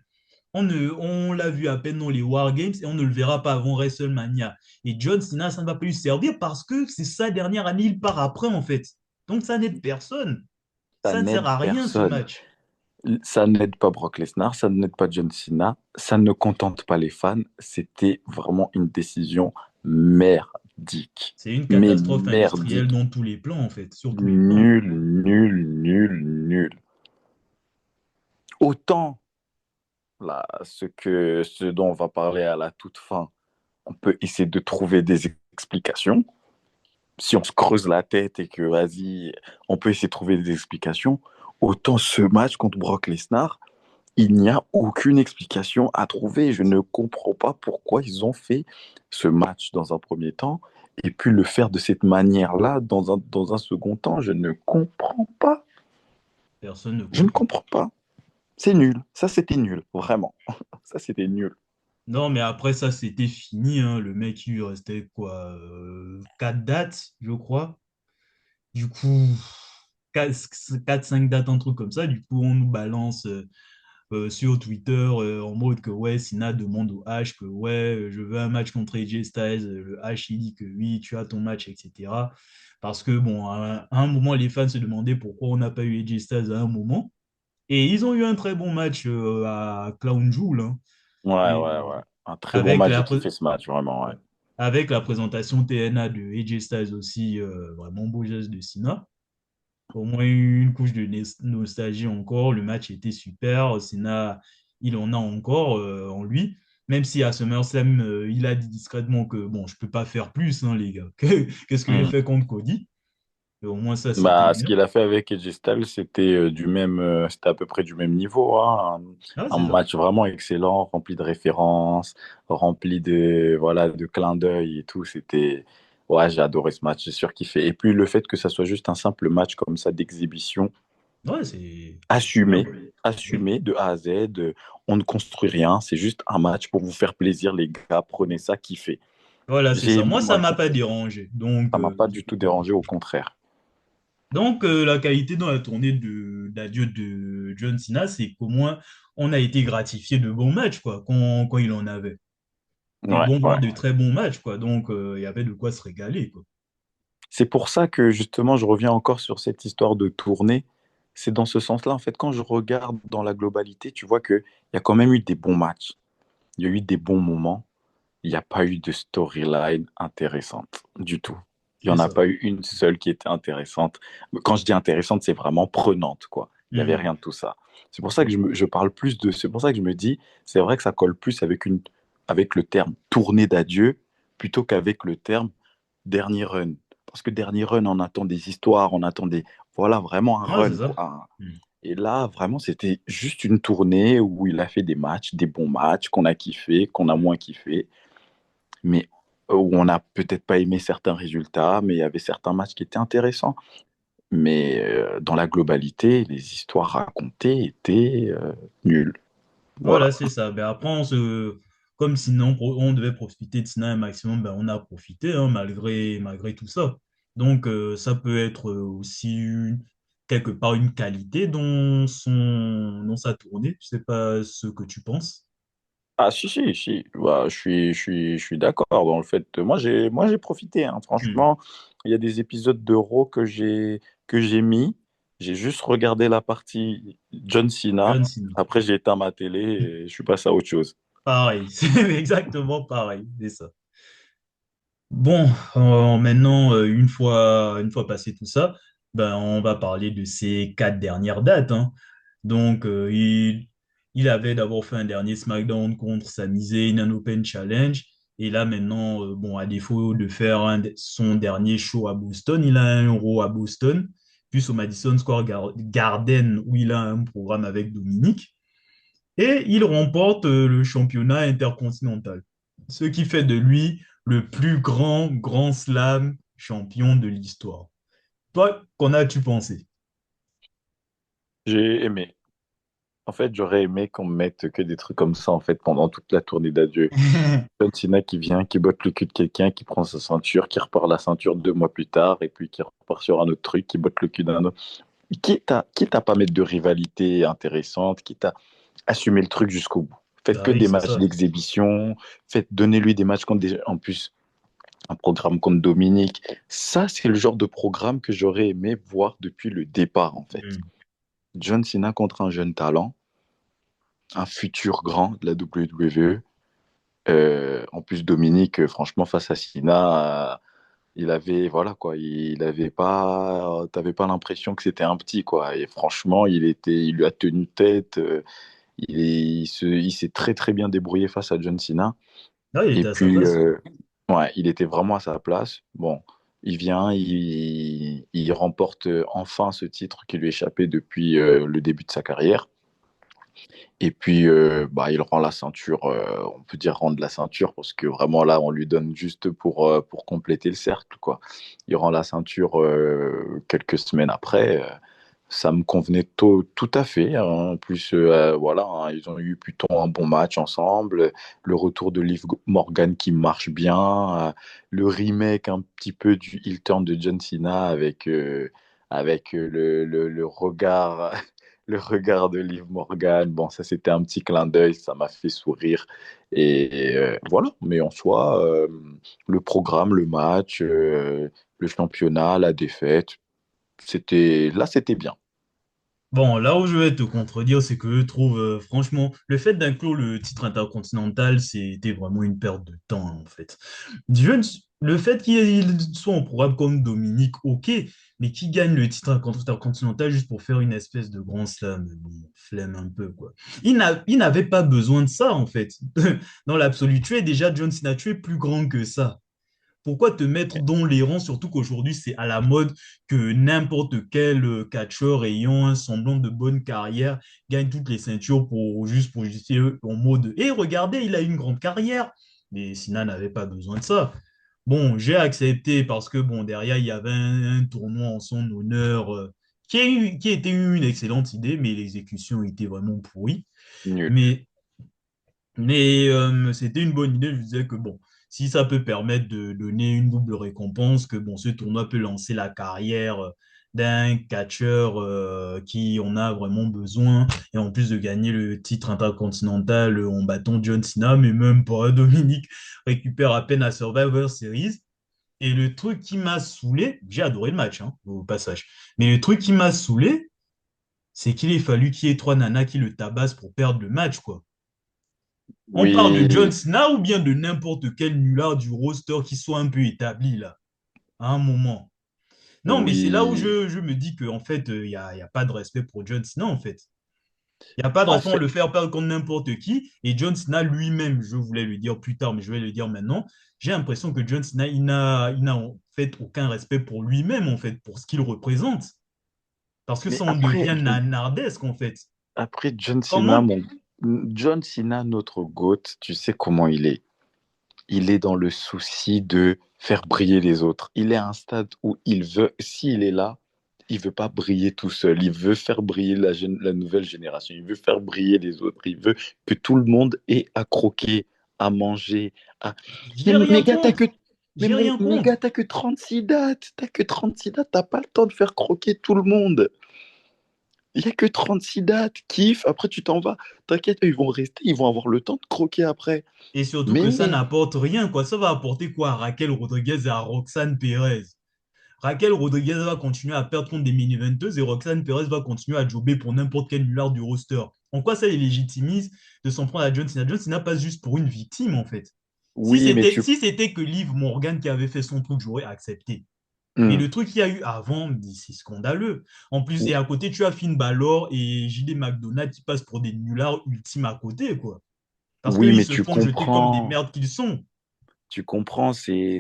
[SPEAKER 1] On l'a vu à peine dans les Wargames et on ne le verra pas avant WrestleMania. Et John Cena, ça ne va pas lui servir parce que c'est sa dernière année, il part après en fait. Donc ça n'aide personne.
[SPEAKER 2] Ça
[SPEAKER 1] Ça ne sert
[SPEAKER 2] n'aide
[SPEAKER 1] à rien ce
[SPEAKER 2] personne.
[SPEAKER 1] match.
[SPEAKER 2] Ça n'aide pas Brock Lesnar, ça n'aide pas John Cena, ça ne contente pas les fans. C'était vraiment une décision merdique.
[SPEAKER 1] C'est une
[SPEAKER 2] Mais
[SPEAKER 1] catastrophe industrielle
[SPEAKER 2] merdique.
[SPEAKER 1] dans tous les plans en fait, sur tous les plans.
[SPEAKER 2] Nul, nul, nul, nul. Autant, là, ce dont on va parler à la toute fin, on peut essayer de trouver des explications. Si on se creuse la tête et que, vas-y, on peut essayer de trouver des explications. Autant ce match contre Brock Lesnar, il n'y a aucune explication à trouver. Je ne comprends pas pourquoi ils ont fait ce match dans un premier temps et puis le faire de cette manière-là dans un second temps. Je ne comprends pas.
[SPEAKER 1] Personne ne
[SPEAKER 2] Je ne
[SPEAKER 1] comprend.
[SPEAKER 2] comprends pas. C'est nul. Ça, c'était nul. Vraiment. Ça, c'était nul.
[SPEAKER 1] Non, mais après ça, c'était fini, hein. Le mec, il lui restait quoi? 4 dates, je crois. Du coup, quatre cinq dates, un truc comme ça. Du coup, on nous balance sur Twitter en mode que ouais, Sina demande au H que ouais, je veux un match contre AJ Styles. Le H, il dit que oui, tu as ton match, etc. Parce que bon, à un moment, les fans se demandaient pourquoi on n'a pas eu AJ Styles à un moment. Et ils ont eu un très bon match à Clown Jewel, hein.
[SPEAKER 2] Ouais,
[SPEAKER 1] Et
[SPEAKER 2] ouais, ouais. Un très bon
[SPEAKER 1] avec
[SPEAKER 2] match,
[SPEAKER 1] la,
[SPEAKER 2] j'ai
[SPEAKER 1] pré-
[SPEAKER 2] kiffé ce match, vraiment, ouais.
[SPEAKER 1] avec la présentation TNA de AJ Styles aussi, vraiment beau geste de Cena. Au moins une couche de nostalgie encore. Le match était super. Cena, il en a encore en lui. Même si à SummerSlam, il a dit discrètement que bon, je peux pas faire plus, hein, les gars. Qu'est-ce que j'ai
[SPEAKER 2] Hmm.
[SPEAKER 1] fait contre Cody? Et au moins ça, c'était
[SPEAKER 2] Bah, ce
[SPEAKER 1] bien.
[SPEAKER 2] qu'il a fait avec AJ Styles, c'était c'était à peu près du même niveau, hein.
[SPEAKER 1] Ah,
[SPEAKER 2] Un
[SPEAKER 1] c'est ça.
[SPEAKER 2] match vraiment excellent, rempli de références, rempli de, voilà, de clins d'œil et tout. Ouais, j'ai adoré ce match, j'ai surkiffé. Et puis le fait que ça soit juste un simple match comme ça d'exhibition,
[SPEAKER 1] Ouais, c'est super.
[SPEAKER 2] assumé,
[SPEAKER 1] Oui.
[SPEAKER 2] assumé de A à Z, on ne construit rien, c'est juste un match pour vous faire plaisir, les gars, prenez ça, kiffez.
[SPEAKER 1] Voilà, c'est
[SPEAKER 2] J'ai
[SPEAKER 1] ça.
[SPEAKER 2] aimé,
[SPEAKER 1] Moi,
[SPEAKER 2] moi,
[SPEAKER 1] ça
[SPEAKER 2] le
[SPEAKER 1] m'a pas
[SPEAKER 2] concept.
[SPEAKER 1] dérangé. Donc,
[SPEAKER 2] Ça m'a pas du tout dérangé, au contraire.
[SPEAKER 1] la qualité dans la tournée d'adieu de John Cena, c'est qu'au moins, on a été gratifié de bons matchs, quoi, quand il en avait. Des
[SPEAKER 2] Ouais,
[SPEAKER 1] bons, voire
[SPEAKER 2] ouais.
[SPEAKER 1] de très bons matchs, quoi. Donc, il y avait de quoi se régaler, quoi.
[SPEAKER 2] C'est pour ça que justement, je reviens encore sur cette histoire de tournée. C'est dans ce sens-là, en fait, quand je regarde dans la globalité, tu vois qu'il y a quand même eu des bons matchs, il y a eu des bons moments, il n'y a pas eu de storyline intéressante du tout. Il n'y
[SPEAKER 1] C'est
[SPEAKER 2] en a
[SPEAKER 1] ça.
[SPEAKER 2] pas eu une seule qui était intéressante. Quand je dis intéressante, c'est vraiment prenante, quoi. Il n'y avait
[SPEAKER 1] Mhm.
[SPEAKER 2] rien de tout ça. C'est pour ça que je parle plus de... C'est pour ça que je me dis, c'est vrai que ça colle plus avec le terme tournée d'adieu plutôt qu'avec le terme dernier run. Parce que dernier run, on attend des histoires, on attend des... Voilà, vraiment un
[SPEAKER 1] Ouais, c'est
[SPEAKER 2] run,
[SPEAKER 1] ça.
[SPEAKER 2] quoi.
[SPEAKER 1] Mhm.
[SPEAKER 2] Et là, vraiment, c'était juste une tournée où il a fait des matchs, des bons matchs, qu'on a kiffé, qu'on a moins kiffé, mais où on n'a peut-être pas aimé certains résultats, mais il y avait certains matchs qui étaient intéressants. Mais dans la globalité, les histoires racontées étaient nulles. Voilà.
[SPEAKER 1] Voilà, c'est ça. Ben après, comme sinon, on devait profiter de Sina un maximum, ben on a profité, hein, malgré tout ça. Donc, ça peut être aussi quelque part une qualité dans sa tournée. Je sais pas ce que tu penses.
[SPEAKER 2] Ah si, si, si. Bah, je suis d'accord dans le fait. Moi, j'ai profité, hein.
[SPEAKER 1] Hmm.
[SPEAKER 2] Franchement, il y a des épisodes de Raw que j'ai mis. J'ai juste regardé la partie John Cena.
[SPEAKER 1] John Cena.
[SPEAKER 2] Après, j'ai éteint ma télé et je suis passé à autre chose.
[SPEAKER 1] Pareil, c'est exactement pareil, c'est ça. Bon, maintenant, une fois passé tout ça, ben, on va parler de ces 4 dernières dates, hein. Donc, il avait d'abord fait un dernier SmackDown contre Sami Zayn, un Open Challenge. Et là, maintenant, bon, à défaut de faire son dernier show à Boston, il a un Raw à Boston, puis au Madison Square Garden, où il a un programme avec Dominique. Et il remporte le championnat intercontinental, ce qui fait de lui le plus grand Grand Slam champion de l'histoire. Toi, qu'en as-tu pensé?
[SPEAKER 2] J'ai aimé. En fait, j'aurais aimé qu'on me mette que des trucs comme ça en fait pendant toute la tournée d'adieu. John Cena qui vient, qui botte le cul de quelqu'un, qui prend sa ceinture, qui repart la ceinture 2 mois plus tard, et puis qui repart sur un autre truc, qui botte le cul d'un autre. Quitte à pas mettre de rivalité intéressante, quitte à assumer le truc jusqu'au bout. Faites
[SPEAKER 1] Bah
[SPEAKER 2] que
[SPEAKER 1] oui,
[SPEAKER 2] des
[SPEAKER 1] c'est
[SPEAKER 2] matchs
[SPEAKER 1] ça.
[SPEAKER 2] d'exhibition, donnez-lui des matchs contre en plus, un programme contre Dominique. Ça, c'est le genre de programme que j'aurais aimé voir depuis le départ, en fait.
[SPEAKER 1] Hmm.
[SPEAKER 2] John Cena contre un jeune talent, un futur grand de la WWE. En plus, Dominique, franchement, face à Cena, il avait, voilà quoi, t'avais pas l'impression que c'était un petit quoi. Et franchement, il lui a tenu tête. Il s'est très très bien débrouillé face à John Cena.
[SPEAKER 1] Là, il
[SPEAKER 2] Et
[SPEAKER 1] était à sa
[SPEAKER 2] puis,
[SPEAKER 1] place.
[SPEAKER 2] ouais, il était vraiment à sa place. Bon, il vient, il remporte enfin ce titre qui lui échappait depuis le début de sa carrière. Et puis, bah, il rend la ceinture, on peut dire rendre la ceinture, parce que vraiment là, on lui donne juste pour compléter le cercle, quoi. Il rend la ceinture quelques semaines après. Ça me convenait tout à fait, hein. En plus, voilà, hein, ils ont eu plutôt un bon match ensemble. Le retour de Liv Morgan qui marche bien. Le remake un petit peu du heel turn de John Cena avec le regard, le regard de Liv Morgan. Bon, ça, c'était un petit clin d'œil. Ça m'a fait sourire. Et voilà. Mais en soi, le programme, le match, le championnat, la défaite, c'était bien.
[SPEAKER 1] Bon, là où je vais te contredire, c'est que je trouve, franchement, le fait d'inclure le titre intercontinental, c'était vraiment une perte de temps, en fait. Le fait qu'il soit en programme comme Dominique, ok, mais qui gagne le titre intercontinental juste pour faire une espèce de grand slam, bon, flemme un peu, quoi. Il n'avait pas besoin de ça, en fait. Dans l'absolu, tu es déjà John Cena, tu es plus grand que ça. Pourquoi te mettre dans les rangs, surtout qu'aujourd'hui, c'est à la mode que n'importe quel catcheur ayant un semblant de bonne carrière gagne toutes les ceintures juste pour justifier en mode et regardez, il a une grande carrière. Mais Sina n'avait pas besoin de ça. Bon, j'ai accepté parce que bon, derrière, il y avait un tournoi en son honneur qui était une excellente idée, mais l'exécution était vraiment pourrie.
[SPEAKER 2] Nul.
[SPEAKER 1] Mais c'était une bonne idée. Je disais que bon, si ça peut permettre de donner une double récompense, que bon, ce tournoi peut lancer la carrière d'un catcheur qui en a vraiment besoin, et en plus de gagner le titre intercontinental en battant John Cena, mais même pas, Dominique récupère à peine à Survivor Series. Et le truc qui m'a saoulé, j'ai adoré le match, hein, au passage, mais le truc qui m'a saoulé, c'est qu'il ait fallu qu'il y ait trois nanas qui le tabassent pour perdre le match, quoi. On parle de John
[SPEAKER 2] Oui,
[SPEAKER 1] Cena ou bien de n'importe quel nulard du roster qui soit un peu établi là, à un moment. Non, mais c'est là où
[SPEAKER 2] oui.
[SPEAKER 1] je me dis qu'en fait, y a pas de respect pour John Cena, en fait. Il n'y a pas de
[SPEAKER 2] En
[SPEAKER 1] respect, on
[SPEAKER 2] fait,
[SPEAKER 1] le faire perdre contre n'importe qui. Et John Cena lui-même, je voulais le dire plus tard, mais je vais le dire maintenant, j'ai l'impression que John Cena, il n'a en fait aucun respect pour lui-même, en fait, pour ce qu'il représente. Parce que
[SPEAKER 2] mais
[SPEAKER 1] ça en
[SPEAKER 2] après,
[SPEAKER 1] devient nanardesque, en fait.
[SPEAKER 2] après John Cena,
[SPEAKER 1] Comment
[SPEAKER 2] John Cena, notre GOAT, tu sais comment il est. Il est dans le souci de faire briller les autres. Il est à un stade où il veut, s'il est là, il veut pas briller tout seul. Il veut faire briller la nouvelle génération. Il veut faire briller les autres. Il veut que tout le monde ait à croquer, à manger. À... Mais,
[SPEAKER 1] j'ai rien
[SPEAKER 2] gars,
[SPEAKER 1] contre. J'ai rien
[SPEAKER 2] mais gars,
[SPEAKER 1] contre.
[SPEAKER 2] t'as que 36 dates. T'as que 36 dates. T'as pas le temps de faire croquer tout le monde. Il n'y a que 36 dates. Kiffe. Après, tu t'en vas. T'inquiète, ils vont rester. Ils vont avoir le temps de croquer après.
[SPEAKER 1] Et surtout que ça
[SPEAKER 2] Mais
[SPEAKER 1] n'apporte rien, quoi. Ça va apporter quoi à Raquel Rodriguez et à Roxane Perez? Raquel Rodriguez va continuer à perdre contre des mini-venteuses et Roxane Perez va continuer à jobber pour n'importe quel nulard du roster. En quoi ça les légitimise de s'en prendre à John Cena? John Cena passe juste pour une victime, en fait.
[SPEAKER 2] oui, mais tu...
[SPEAKER 1] Si c'était que Liv Morgan qui avait fait son truc, j'aurais accepté. Mais
[SPEAKER 2] Hmm.
[SPEAKER 1] le truc qu'il y a eu avant, c'est scandaleux. En plus, et à côté, tu as Finn Balor et JD McDonald qui passent pour des nullards ultimes à côté, quoi. Parce
[SPEAKER 2] Oui,
[SPEAKER 1] qu'ils
[SPEAKER 2] mais
[SPEAKER 1] se font jeter comme des merdes qu'ils sont.
[SPEAKER 2] tu comprends, c'est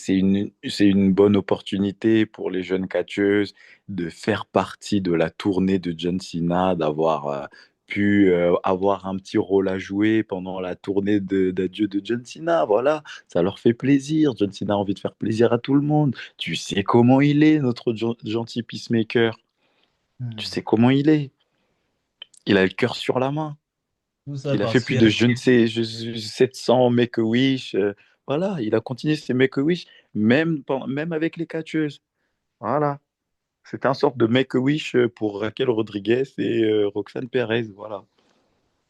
[SPEAKER 2] une bonne opportunité pour les jeunes catcheuses de faire partie de la tournée de John Cena, d'avoir pu avoir un petit rôle à jouer pendant la tournée d'adieu de John Cena. Voilà, ça leur fait plaisir. John Cena a envie de faire plaisir à tout le monde. Tu sais comment il est, notre gentil peacemaker. Tu
[SPEAKER 1] Hmm.
[SPEAKER 2] sais comment il est. Il a le cœur sur la main.
[SPEAKER 1] Tout ça
[SPEAKER 2] Il a fait
[SPEAKER 1] parce
[SPEAKER 2] plus de
[SPEAKER 1] que
[SPEAKER 2] je ne sais 700 Make-A-Wish. Voilà, il a continué ses Make-A-Wish, même avec les catcheuses. Voilà. C'était un sorte de Make-A-Wish pour Raquel Rodriguez et Roxane Perez. Voilà.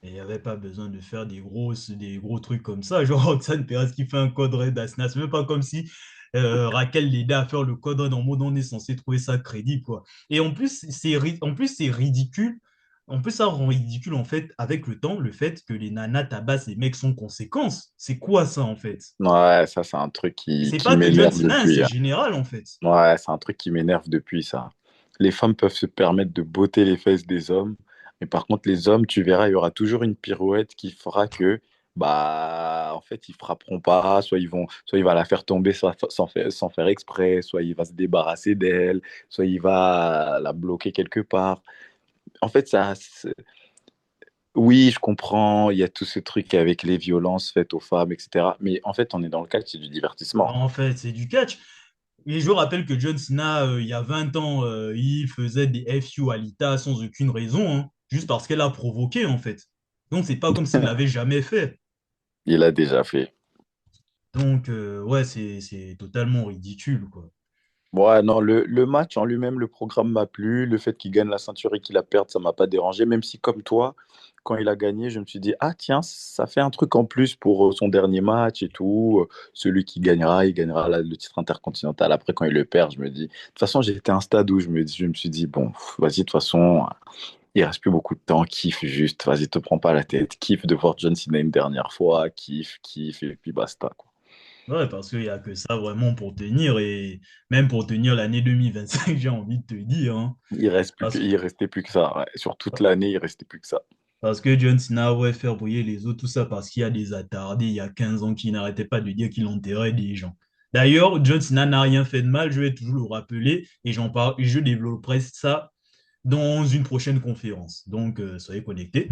[SPEAKER 1] il n'y avait pas besoin de faire des gros trucs comme ça. Genre Roxane Perez qui fait un code red d'Asna. C'est même pas comme si Raquel l'aidait à faire le code red en mode on est censé trouver ça crédible, quoi. Et en plus, c'est ridicule. En plus, ça rend ridicule, en fait, avec le temps, le fait que les nanas tabassent les mecs sans conséquence. C'est quoi ça, en fait?
[SPEAKER 2] Ouais, ça, c'est un truc
[SPEAKER 1] Et c'est
[SPEAKER 2] qui
[SPEAKER 1] pas que John
[SPEAKER 2] m'énerve
[SPEAKER 1] Cena, hein,
[SPEAKER 2] depuis,
[SPEAKER 1] c'est
[SPEAKER 2] hein.
[SPEAKER 1] général, en fait.
[SPEAKER 2] Ouais, c'est un truc qui m'énerve depuis ça. Les femmes peuvent se permettre de botter les fesses des hommes, mais par contre, les hommes, tu verras, il y aura toujours une pirouette qui fera que, bah, en fait, ils frapperont pas, soit il va la faire tomber sans faire exprès, soit il va se débarrasser d'elle, soit il va la bloquer quelque part. En fait, oui, je comprends, il y a tout ce truc avec les violences faites aux femmes, etc. Mais en fait, on est dans le cadre, c'est du divertissement.
[SPEAKER 1] En fait, c'est du catch. Et je rappelle que John Cena, il y a 20 ans, il faisait des FU à Lita sans aucune raison, hein, juste parce qu'elle a provoqué, en fait. Donc, c'est pas comme s'il l'avait jamais fait.
[SPEAKER 2] Il a déjà fait.
[SPEAKER 1] Donc, ouais, c'est totalement ridicule, quoi.
[SPEAKER 2] Ouais, non, le match en lui-même, le programme m'a plu. Le fait qu'il gagne la ceinture et qu'il la perde, ça m'a pas dérangé. Même si, comme toi, quand il a gagné, je me suis dit, ah tiens, ça fait un truc en plus pour son dernier match et tout. Celui qui gagnera, il gagnera le titre intercontinental. Après, quand il le perd, je me dis, de toute façon, j'étais à un stade où je me suis dit, bon, vas-y, de toute façon, il reste plus beaucoup de temps. Kiffe juste, vas-y, te prends pas la tête. Kiffe de voir John Cena une dernière fois. Kiffe, kiffe, et puis basta, quoi.
[SPEAKER 1] Ouais, parce qu'il n'y a que ça vraiment pour tenir, et même pour tenir l'année 2025, j'ai envie de te dire, hein. Parce,
[SPEAKER 2] Il restait plus que ça. Ouais. Sur toute l'année, il restait plus que ça.
[SPEAKER 1] parce que John Cena, ouais, faire briller les autres, tout ça, parce qu'il y a des attardés, il y a 15 ans, qui n'arrêtaient pas de dire qu'il enterrait des gens. D'ailleurs, John Cena n'a rien fait de mal, je vais toujours le rappeler, et j'en parle, et je développerai ça dans une prochaine conférence. Donc, soyez connectés.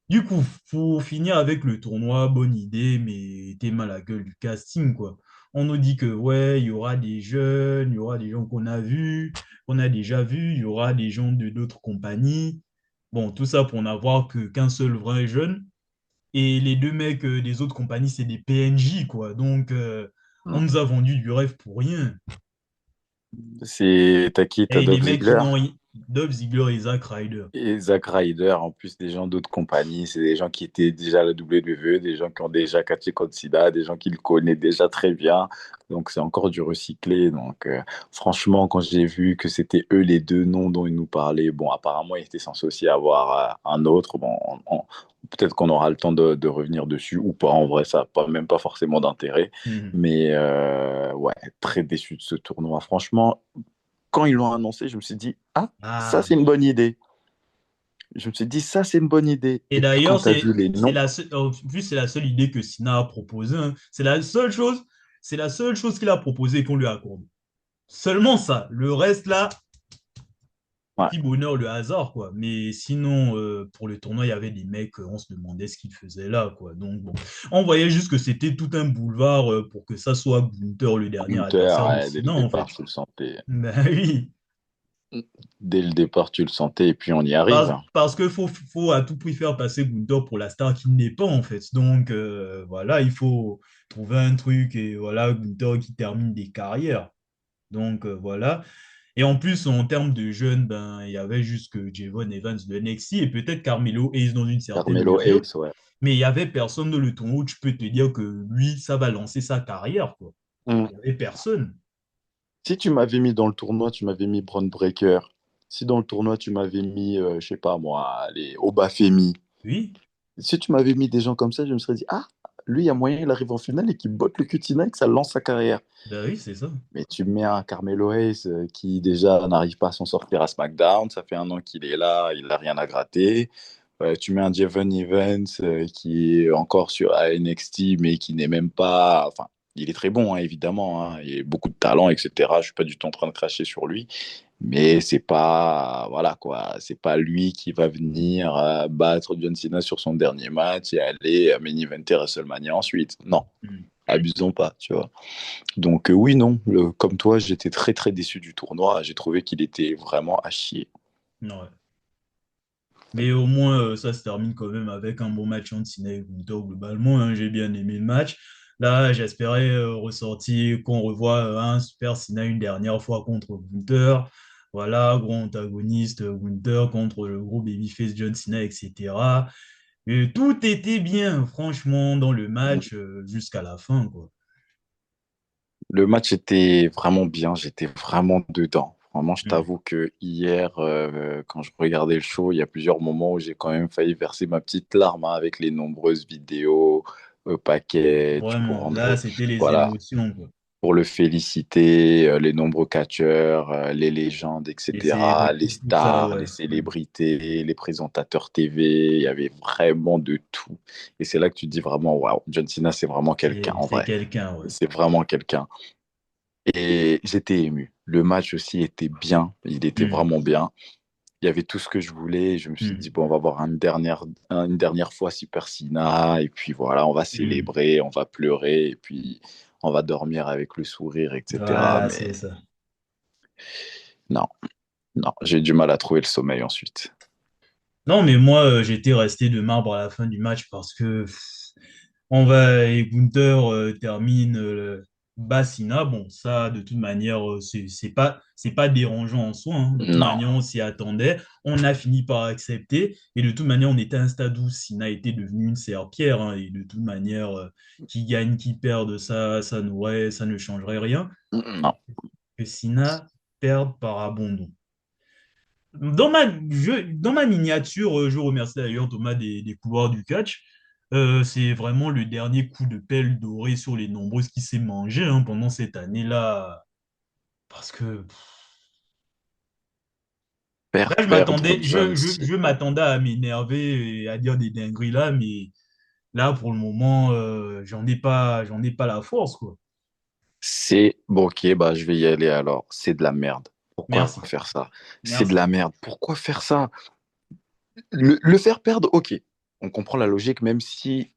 [SPEAKER 1] Du coup, pour finir avec le tournoi, bonne idée, mais t'es mal à la gueule du casting, quoi. On nous dit que, ouais, il y aura des jeunes, il y aura des gens qu'on a vus, qu'on a déjà vus, il y aura des gens de d'autres compagnies. Bon, tout ça pour n'avoir qu'un seul vrai jeune. Et les deux mecs des autres compagnies, c'est des PNJ, quoi. Donc, on nous a vendu du rêve pour rien.
[SPEAKER 2] T'as qui? T'as
[SPEAKER 1] Et les
[SPEAKER 2] Dolph
[SPEAKER 1] mecs qui
[SPEAKER 2] Ziggler
[SPEAKER 1] n'ont rien, Dolph Ziggler et Zack Ryder.
[SPEAKER 2] et Zack Ryder, en plus des gens d'autres compagnies. C'est des gens qui étaient déjà à la WWE, des gens qui ont déjà catché Godzilla, des gens qui le connaissent déjà très bien. Donc c'est encore du recyclé. Donc franchement, quand j'ai vu que c'était eux les deux noms dont ils nous parlaient, bon, apparemment, ils étaient censés aussi avoir un autre. Bon, peut-être qu'on aura le temps de revenir dessus ou pas. En vrai, ça n'a pas, même pas forcément d'intérêt.
[SPEAKER 1] Mhm.
[SPEAKER 2] Mais ouais, très déçu de ce tournoi. Franchement, quand ils l'ont annoncé, je me suis dit, ah, ça,
[SPEAKER 1] Ah.
[SPEAKER 2] c'est une bonne idée. Je me suis dit, ça, c'est une bonne idée.
[SPEAKER 1] Et
[SPEAKER 2] Et puis, quand
[SPEAKER 1] d'ailleurs,
[SPEAKER 2] tu as vu les noms,
[SPEAKER 1] en plus, c'est la seule idée que Sina a proposée, hein. C'est la seule chose qu'il a proposée et qu'on lui a accordé. Seulement ça. Le reste, là,
[SPEAKER 2] ouais,
[SPEAKER 1] petit bonheur, le hasard, quoi. Mais sinon, pour le tournoi, il y avait des mecs, on se demandait ce qu'ils faisaient là, quoi. Donc, bon, on voyait juste que c'était tout un boulevard pour que ça soit Gunther, le dernier
[SPEAKER 2] Gunther,
[SPEAKER 1] adversaire de
[SPEAKER 2] ouais, dès le
[SPEAKER 1] Sina, en fait.
[SPEAKER 2] départ, tu le sentais.
[SPEAKER 1] Ben oui.
[SPEAKER 2] Dès le départ, tu le sentais, et puis on y arrive.
[SPEAKER 1] Parce qu'il faut à tout prix faire passer Gunther pour la star qu'il n'est pas, en fait. Donc, voilà, il faut trouver un truc, et voilà, Gunther qui termine des carrières. Donc, voilà. Et en plus, en termes de jeunes, ben, il y avait juste que Javon Evans de NXT et peut-être Carmelo Hayes dans une certaine
[SPEAKER 2] Carmelo
[SPEAKER 1] mesure.
[SPEAKER 2] Hayes, ouais.
[SPEAKER 1] Mais il y avait personne dans le tournoi où tu peux te dire que lui, ça va lancer sa carrière, quoi.
[SPEAKER 2] Mm.
[SPEAKER 1] Il n'y avait personne.
[SPEAKER 2] Si tu m'avais mis dans le tournoi, tu m'avais mis Bron Breakker. Si dans le tournoi, tu m'avais mis, je sais pas moi, les Obafemi.
[SPEAKER 1] Oui,
[SPEAKER 2] Si tu m'avais mis des gens comme ça, je me serais dit, ah, lui, il y a moyen, il arrive en finale et qu'il botte le cutina et que ça lance sa carrière.
[SPEAKER 1] ben oui, c'est ça.
[SPEAKER 2] Mais tu mets un Carmelo Hayes qui déjà n'arrive pas à s'en sortir à SmackDown, ça fait un an qu'il est là, il n'a rien à gratter. Tu mets un Jevon Evans qui est encore sur à NXT, mais qui n'est même pas. Enfin, il est très bon, hein, évidemment, hein, il a beaucoup de talent, etc. Je suis pas du tout en train de cracher sur lui, mais c'est pas. Voilà quoi, c'est pas lui qui va venir battre John Cena sur son dernier match et aller main eventer WrestleMania ensuite. Non,
[SPEAKER 1] Mm.
[SPEAKER 2] abusons pas, tu vois. Donc oui, non, comme toi, j'étais très très déçu du tournoi. J'ai trouvé qu'il était vraiment à chier.
[SPEAKER 1] Ouais. Mais au moins, ça se termine quand même avec un bon match entre Cena et Gunther globalement, hein. J'ai bien aimé le match. Là, j'espérais ressortir, qu'on revoie un Super Cena une dernière fois contre Gunther. Voilà, gros antagoniste Gunther contre le gros babyface John Cena, etc. Et tout était bien, franchement, dans le match jusqu'à la fin, quoi.
[SPEAKER 2] Le match était vraiment bien, j'étais vraiment dedans. Vraiment, je
[SPEAKER 1] Mm.
[SPEAKER 2] t'avoue que hier, quand je regardais le show, il y a plusieurs moments où j'ai quand même failli verser ma petite larme hein, avec les nombreuses vidéos, package pour
[SPEAKER 1] Vraiment, là,
[SPEAKER 2] rendre,
[SPEAKER 1] c'était les
[SPEAKER 2] voilà,
[SPEAKER 1] émotions, quoi.
[SPEAKER 2] pour le féliciter, les nombreux catcheurs, les légendes,
[SPEAKER 1] Les
[SPEAKER 2] etc., les
[SPEAKER 1] célébrités, tout ça,
[SPEAKER 2] stars,
[SPEAKER 1] ouais.
[SPEAKER 2] les
[SPEAKER 1] Ouais.
[SPEAKER 2] célébrités, les présentateurs TV, il y avait vraiment de tout. Et c'est là que tu te dis vraiment, waouh, John Cena, c'est vraiment quelqu'un en
[SPEAKER 1] C'est
[SPEAKER 2] vrai.
[SPEAKER 1] quelqu'un, ouais.
[SPEAKER 2] C'est vraiment quelqu'un. Et j'étais ému. Le match aussi était bien, il était
[SPEAKER 1] Mm.
[SPEAKER 2] vraiment bien. Il y avait tout ce que je voulais. Je me suis dit,
[SPEAKER 1] Mm.
[SPEAKER 2] bon, on va voir une dernière fois Super Sina, et puis voilà, on va
[SPEAKER 1] Mm.
[SPEAKER 2] célébrer, on va pleurer, et puis on va dormir avec le sourire, etc.
[SPEAKER 1] Voilà, c'est
[SPEAKER 2] Mais
[SPEAKER 1] ça.
[SPEAKER 2] non, non, j'ai du mal à trouver le sommeil ensuite.
[SPEAKER 1] Non, mais moi, j'étais resté de marbre à la fin du match parce que on va et Gunther termine Bassina. Bon, ça, de toute manière, c'est pas dérangeant en soi, hein. De toute
[SPEAKER 2] Non.
[SPEAKER 1] manière, on s'y attendait. On a fini par accepter. Et de toute manière, on était à un stade où Sina était devenu une serpillère, hein. Et de toute manière, qui gagne, qui perde, ça ne changerait rien.
[SPEAKER 2] Non.
[SPEAKER 1] Que Sina perde par abandon. Dans ma miniature, je remercie d'ailleurs Thomas des couloirs du catch. C'est vraiment le dernier coup de pelle doré sur les nombreuses qui s'est mangé, hein, pendant cette année-là. Parce que là,
[SPEAKER 2] Faire perdre John
[SPEAKER 1] je
[SPEAKER 2] Cena.
[SPEAKER 1] m'attendais à m'énerver et à dire des dingueries là, mais là, pour le moment, j'en ai pas la force, quoi.
[SPEAKER 2] C'est bon, ok, bah je vais y aller alors. C'est de la merde. Pourquoi
[SPEAKER 1] Merci,
[SPEAKER 2] faire ça? C'est de
[SPEAKER 1] merci.
[SPEAKER 2] la merde. Pourquoi faire ça? Le faire perdre, ok. On comprend la logique, même si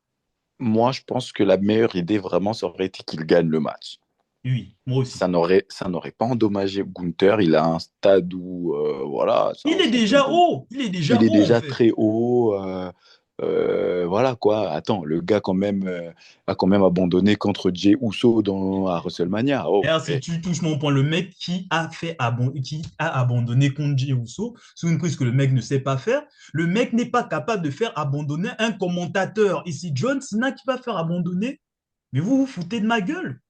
[SPEAKER 2] moi je pense que la meilleure idée vraiment, ça aurait été qu'il gagne le match.
[SPEAKER 1] Oui, moi aussi.
[SPEAKER 2] Ça n'aurait pas endommagé Gunther. Il a un stade où, voilà,
[SPEAKER 1] Il est
[SPEAKER 2] ça peut
[SPEAKER 1] déjà
[SPEAKER 2] donner.
[SPEAKER 1] haut, il est déjà
[SPEAKER 2] Il est
[SPEAKER 1] haut en
[SPEAKER 2] déjà
[SPEAKER 1] fait.
[SPEAKER 2] très haut. Voilà quoi. Attends, le gars quand même a quand même abandonné contre Jey Uso à WrestleMania. Oh,
[SPEAKER 1] D'ailleurs, si
[SPEAKER 2] eh,
[SPEAKER 1] tu touches mon point, le mec qui a abandonné contre Jey Uso sur une prise que le mec ne sait pas faire, le mec n'est pas capable de faire abandonner un commentateur. Et c'est John Cena qui va faire abandonner, mais vous vous foutez de ma gueule.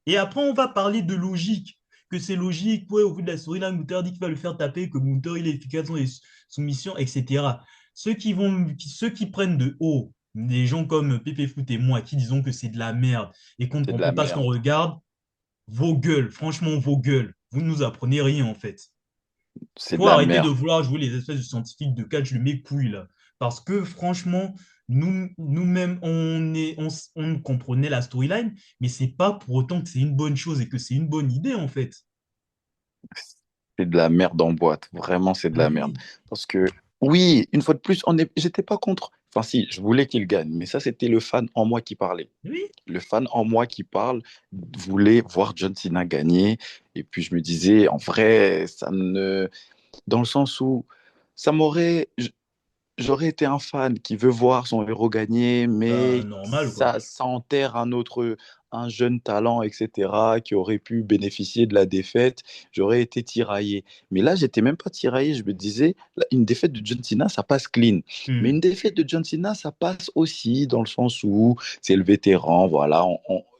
[SPEAKER 1] Et après, on va parler de logique, que c'est logique, ouais, au vu de la story, là, Gunther dit qu'il va le faire taper, que Gunther, il est efficace dans les soumissions, etc. Ceux qui prennent de haut, des gens comme Pepe Foot et moi, qui disons que c'est de la merde et qu'on ne
[SPEAKER 2] c'est de
[SPEAKER 1] comprend
[SPEAKER 2] la
[SPEAKER 1] pas ce qu'on
[SPEAKER 2] merde.
[SPEAKER 1] regarde, vos gueules, franchement, vos gueules. Vous ne nous apprenez rien, en fait.
[SPEAKER 2] C'est de
[SPEAKER 1] Faut
[SPEAKER 2] la
[SPEAKER 1] arrêter de
[SPEAKER 2] merde.
[SPEAKER 1] vouloir jouer les espèces de scientifiques de catch de mes couilles, là. Parce que, franchement, nous-mêmes, on comprenait la storyline, mais c'est pas pour autant que c'est une bonne chose et que c'est une bonne idée, en fait.
[SPEAKER 2] C'est de la merde en boîte. Vraiment, c'est de
[SPEAKER 1] Ah
[SPEAKER 2] la merde.
[SPEAKER 1] oui,
[SPEAKER 2] Parce que, oui, une fois de plus, j'étais pas contre. Enfin, si, je voulais qu'il gagne, mais ça, c'était le fan en moi qui parlait.
[SPEAKER 1] oui.
[SPEAKER 2] Le fan en moi qui parle voulait voir John Cena gagner. Et puis, je me disais, en vrai, ça ne. Dans le sens où ça m'aurait. J'aurais été un fan qui veut voir son héros gagner,
[SPEAKER 1] Ben,
[SPEAKER 2] mais
[SPEAKER 1] normal, quoi.
[SPEAKER 2] ça enterre un jeune talent, etc., qui aurait pu bénéficier de la défaite. J'aurais été tiraillé. Mais là, j'étais même pas tiraillé. Je me disais, là, une défaite de John Cena, ça passe clean. Mais
[SPEAKER 1] Hmm,
[SPEAKER 2] une défaite de John Cena, ça passe aussi dans le sens où c'est le vétéran, voilà,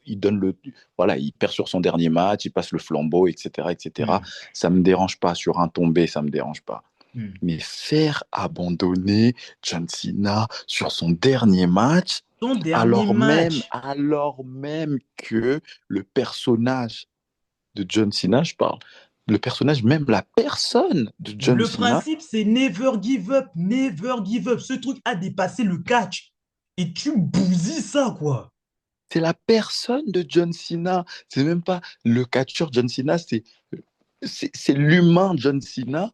[SPEAKER 2] il donne voilà, il perd sur son dernier match, il passe le flambeau, etc., etc.
[SPEAKER 1] hmm,
[SPEAKER 2] Ça me dérange pas. Sur un tombé, ça me dérange pas.
[SPEAKER 1] hmm.
[SPEAKER 2] Mais faire abandonner John Cena sur son dernier match,
[SPEAKER 1] Ton dernier match.
[SPEAKER 2] alors même que le personnage de John Cena, je parle, le personnage, même la personne de John
[SPEAKER 1] Le
[SPEAKER 2] Cena,
[SPEAKER 1] principe, c'est never give up, never give up. Ce truc a dépassé le catch. Et tu bousilles ça, quoi.
[SPEAKER 2] c'est la personne de John Cena. C'est même pas le catcheur John Cena, c'est l'humain John Cena.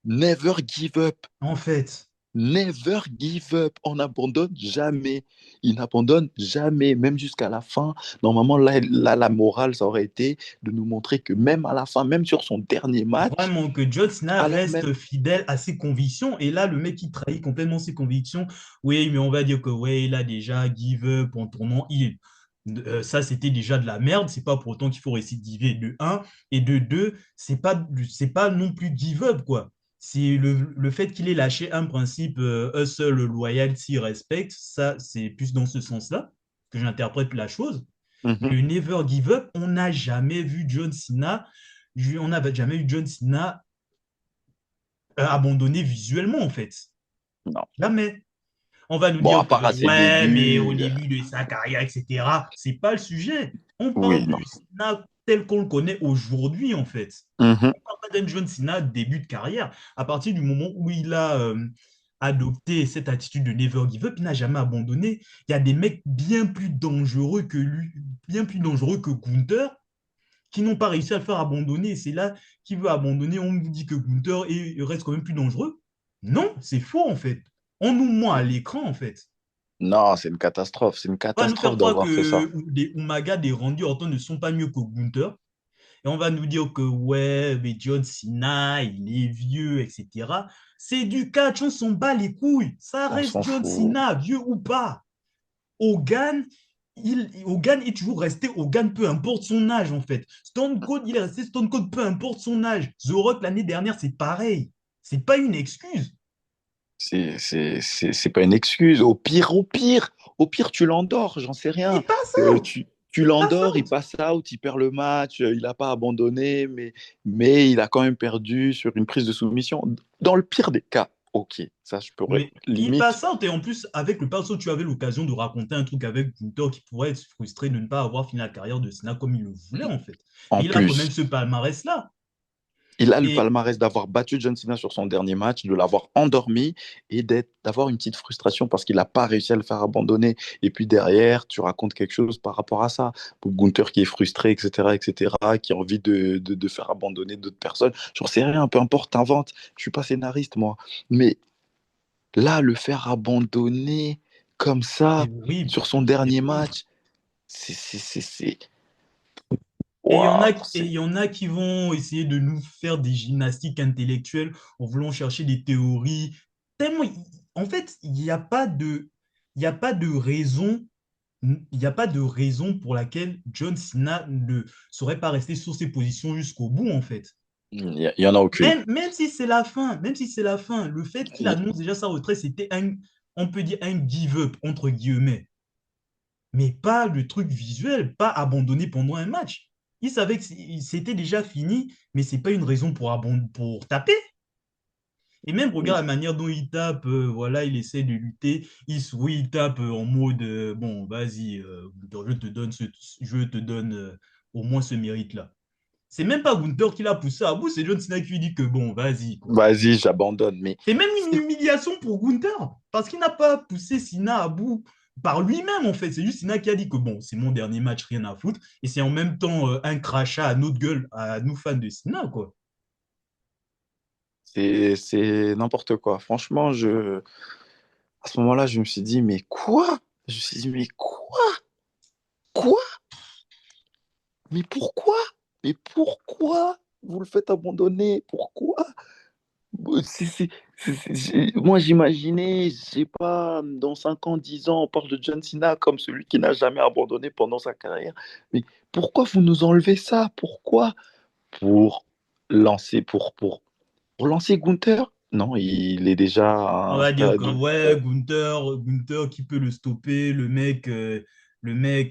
[SPEAKER 2] Never give up.
[SPEAKER 1] En fait.
[SPEAKER 2] Never give up. On n'abandonne jamais. Il n'abandonne jamais, même jusqu'à la fin. Normalement, la morale, ça aurait été de nous montrer que même à la fin, même sur son dernier match,
[SPEAKER 1] Vraiment que John Cena
[SPEAKER 2] alors même,
[SPEAKER 1] reste fidèle à ses convictions. Et là, le mec, il trahit complètement ses convictions. Oui, mais on va dire que ouais, il a déjà give up en tournant il. Ça, c'était déjà de la merde. C'est pas pour autant qu'il faut récidiver de un. Et de 2, c'est pas non plus give up, quoi. C'est le fait qu'il ait lâché un principe, hustle, loyalty, respect. Ça, c'est plus dans ce sens-là que j'interprète la chose.
[SPEAKER 2] mhm,
[SPEAKER 1] Le never give up, on n'a jamais vu John Cena, on n'avait jamais vu John Cena abandonné visuellement, en fait.
[SPEAKER 2] non.
[SPEAKER 1] Jamais. On va nous
[SPEAKER 2] Bon, à
[SPEAKER 1] dire que
[SPEAKER 2] part à ses
[SPEAKER 1] ouais, mais au
[SPEAKER 2] débuts,
[SPEAKER 1] début de sa carrière, etc. C'est pas le sujet. On
[SPEAKER 2] oui,
[SPEAKER 1] parle
[SPEAKER 2] non.
[SPEAKER 1] du Cena tel qu'on le connaît aujourd'hui, en fait.
[SPEAKER 2] Mhm,
[SPEAKER 1] On parle pas d'un John Cena début de carrière. À partir du moment où il a adopté cette attitude de never give up, il n'a jamais abandonné. Il y a des mecs bien plus dangereux que lui, bien plus dangereux que Gunther, qui n'ont pas réussi à le faire abandonner. C'est là qu'il veut abandonner. On nous dit que Gunther reste quand même plus dangereux. Non, c'est faux en fait. On nous ment à l'écran en fait.
[SPEAKER 2] Non, c'est une catastrophe. C'est une
[SPEAKER 1] On va nous
[SPEAKER 2] catastrophe
[SPEAKER 1] faire croire
[SPEAKER 2] d'avoir fait ça.
[SPEAKER 1] que des Umaga, des Randy Orton ne sont pas mieux que Gunther. Et on va nous dire que ouais, mais John Cena, il est vieux, etc. C'est du catch, on s'en bat les couilles. Ça
[SPEAKER 2] On
[SPEAKER 1] reste
[SPEAKER 2] s'en
[SPEAKER 1] John
[SPEAKER 2] fout.
[SPEAKER 1] Cena, vieux ou pas. Hogan, Hogan est toujours resté Hogan, peu importe son âge en fait. Stone Cold, il est resté Stone Cold, peu importe son âge. The Rock, l'année dernière, c'est pareil. C'est pas une excuse.
[SPEAKER 2] C'est pas une excuse. Au pire, tu l'endors, j'en sais rien.
[SPEAKER 1] Il passe
[SPEAKER 2] Euh,
[SPEAKER 1] out.
[SPEAKER 2] tu, tu
[SPEAKER 1] Il passe
[SPEAKER 2] l'endors, il
[SPEAKER 1] out.
[SPEAKER 2] passe out, il perd le match, il n'a pas abandonné, mais il a quand même perdu sur une prise de soumission. Dans le pire des cas, ok, ça je pourrais
[SPEAKER 1] Mais il
[SPEAKER 2] limite.
[SPEAKER 1] passe out et en plus, avec le perso, tu avais l'occasion de raconter un truc avec Gunther qui pourrait être frustré de ne pas avoir fini la carrière de Cena comme il le voulait en fait.
[SPEAKER 2] En
[SPEAKER 1] Mais il a quand même
[SPEAKER 2] plus,
[SPEAKER 1] ce palmarès-là.
[SPEAKER 2] il a le
[SPEAKER 1] Et,
[SPEAKER 2] palmarès d'avoir battu John Cena sur son dernier match, de l'avoir endormi et d'avoir une petite frustration parce qu'il n'a pas réussi à le faire abandonner. Et puis derrière, tu racontes quelque chose par rapport à ça. Pour Gunther qui est frustré, etc., qui a envie de faire abandonner d'autres personnes. J'en sais rien, peu importe, t'inventes. Je suis pas scénariste, moi. Mais là, le faire abandonner comme
[SPEAKER 1] c'est
[SPEAKER 2] ça
[SPEAKER 1] horrible.
[SPEAKER 2] sur son
[SPEAKER 1] C'est
[SPEAKER 2] dernier
[SPEAKER 1] horrible.
[SPEAKER 2] match, c'est.
[SPEAKER 1] Et il y en a,
[SPEAKER 2] Waouh,
[SPEAKER 1] et il y en a qui vont essayer de nous faire des gymnastiques intellectuelles en voulant chercher des théories. Tellement, en fait, il n'y a pas de raison, il n'y a pas de raison pour laquelle John Cena ne serait pas resté sur ses positions jusqu'au bout, en fait.
[SPEAKER 2] il y en a aucune.
[SPEAKER 1] Même si c'est la fin, même si c'est la fin, le fait qu'il annonce déjà sa retraite, c'était on peut dire un give-up, entre guillemets, mais pas le truc visuel, pas abandonné pendant un match. Il savait que c'était déjà fini, mais c'est pas une raison pour taper. Et même, regarde la manière dont il tape, voilà, il essaie de lutter, oui, il tape en mode, bon, vas-y, je te donne au moins ce mérite-là. C'est même pas Gunther qui l'a poussé à bout, c'est John Cena qui lui dit que bon, vas-y, quoi.
[SPEAKER 2] Vas-y, j'abandonne. Mais
[SPEAKER 1] C'est même une
[SPEAKER 2] c'est
[SPEAKER 1] humiliation pour Gunther, parce qu'il n'a pas poussé Sina à bout par lui-même, en fait. C'est juste Sina qui a dit que bon, c'est mon dernier match, rien à foutre. Et c'est en même temps un crachat à notre gueule, à nous fans de Sina, quoi.
[SPEAKER 2] c'est n'importe quoi. Franchement, à ce moment-là, je me suis dit, mais quoi? Je me suis dit, mais quoi? Quoi? Mais pourquoi? Mais pourquoi vous le faites abandonner? Pourquoi? C'est- c'est- Moi, j'imaginais, je sais pas, dans 5 ans, 10 ans, on parle de John Cena comme celui qui n'a jamais abandonné pendant sa carrière. Mais pourquoi vous nous enlevez ça? Pourquoi? Pour lancer, pour lancer Gunther? Non, il est déjà
[SPEAKER 1] On
[SPEAKER 2] à un
[SPEAKER 1] va dire que
[SPEAKER 2] stade où
[SPEAKER 1] ouais, Gunther qui peut le stopper, le mec,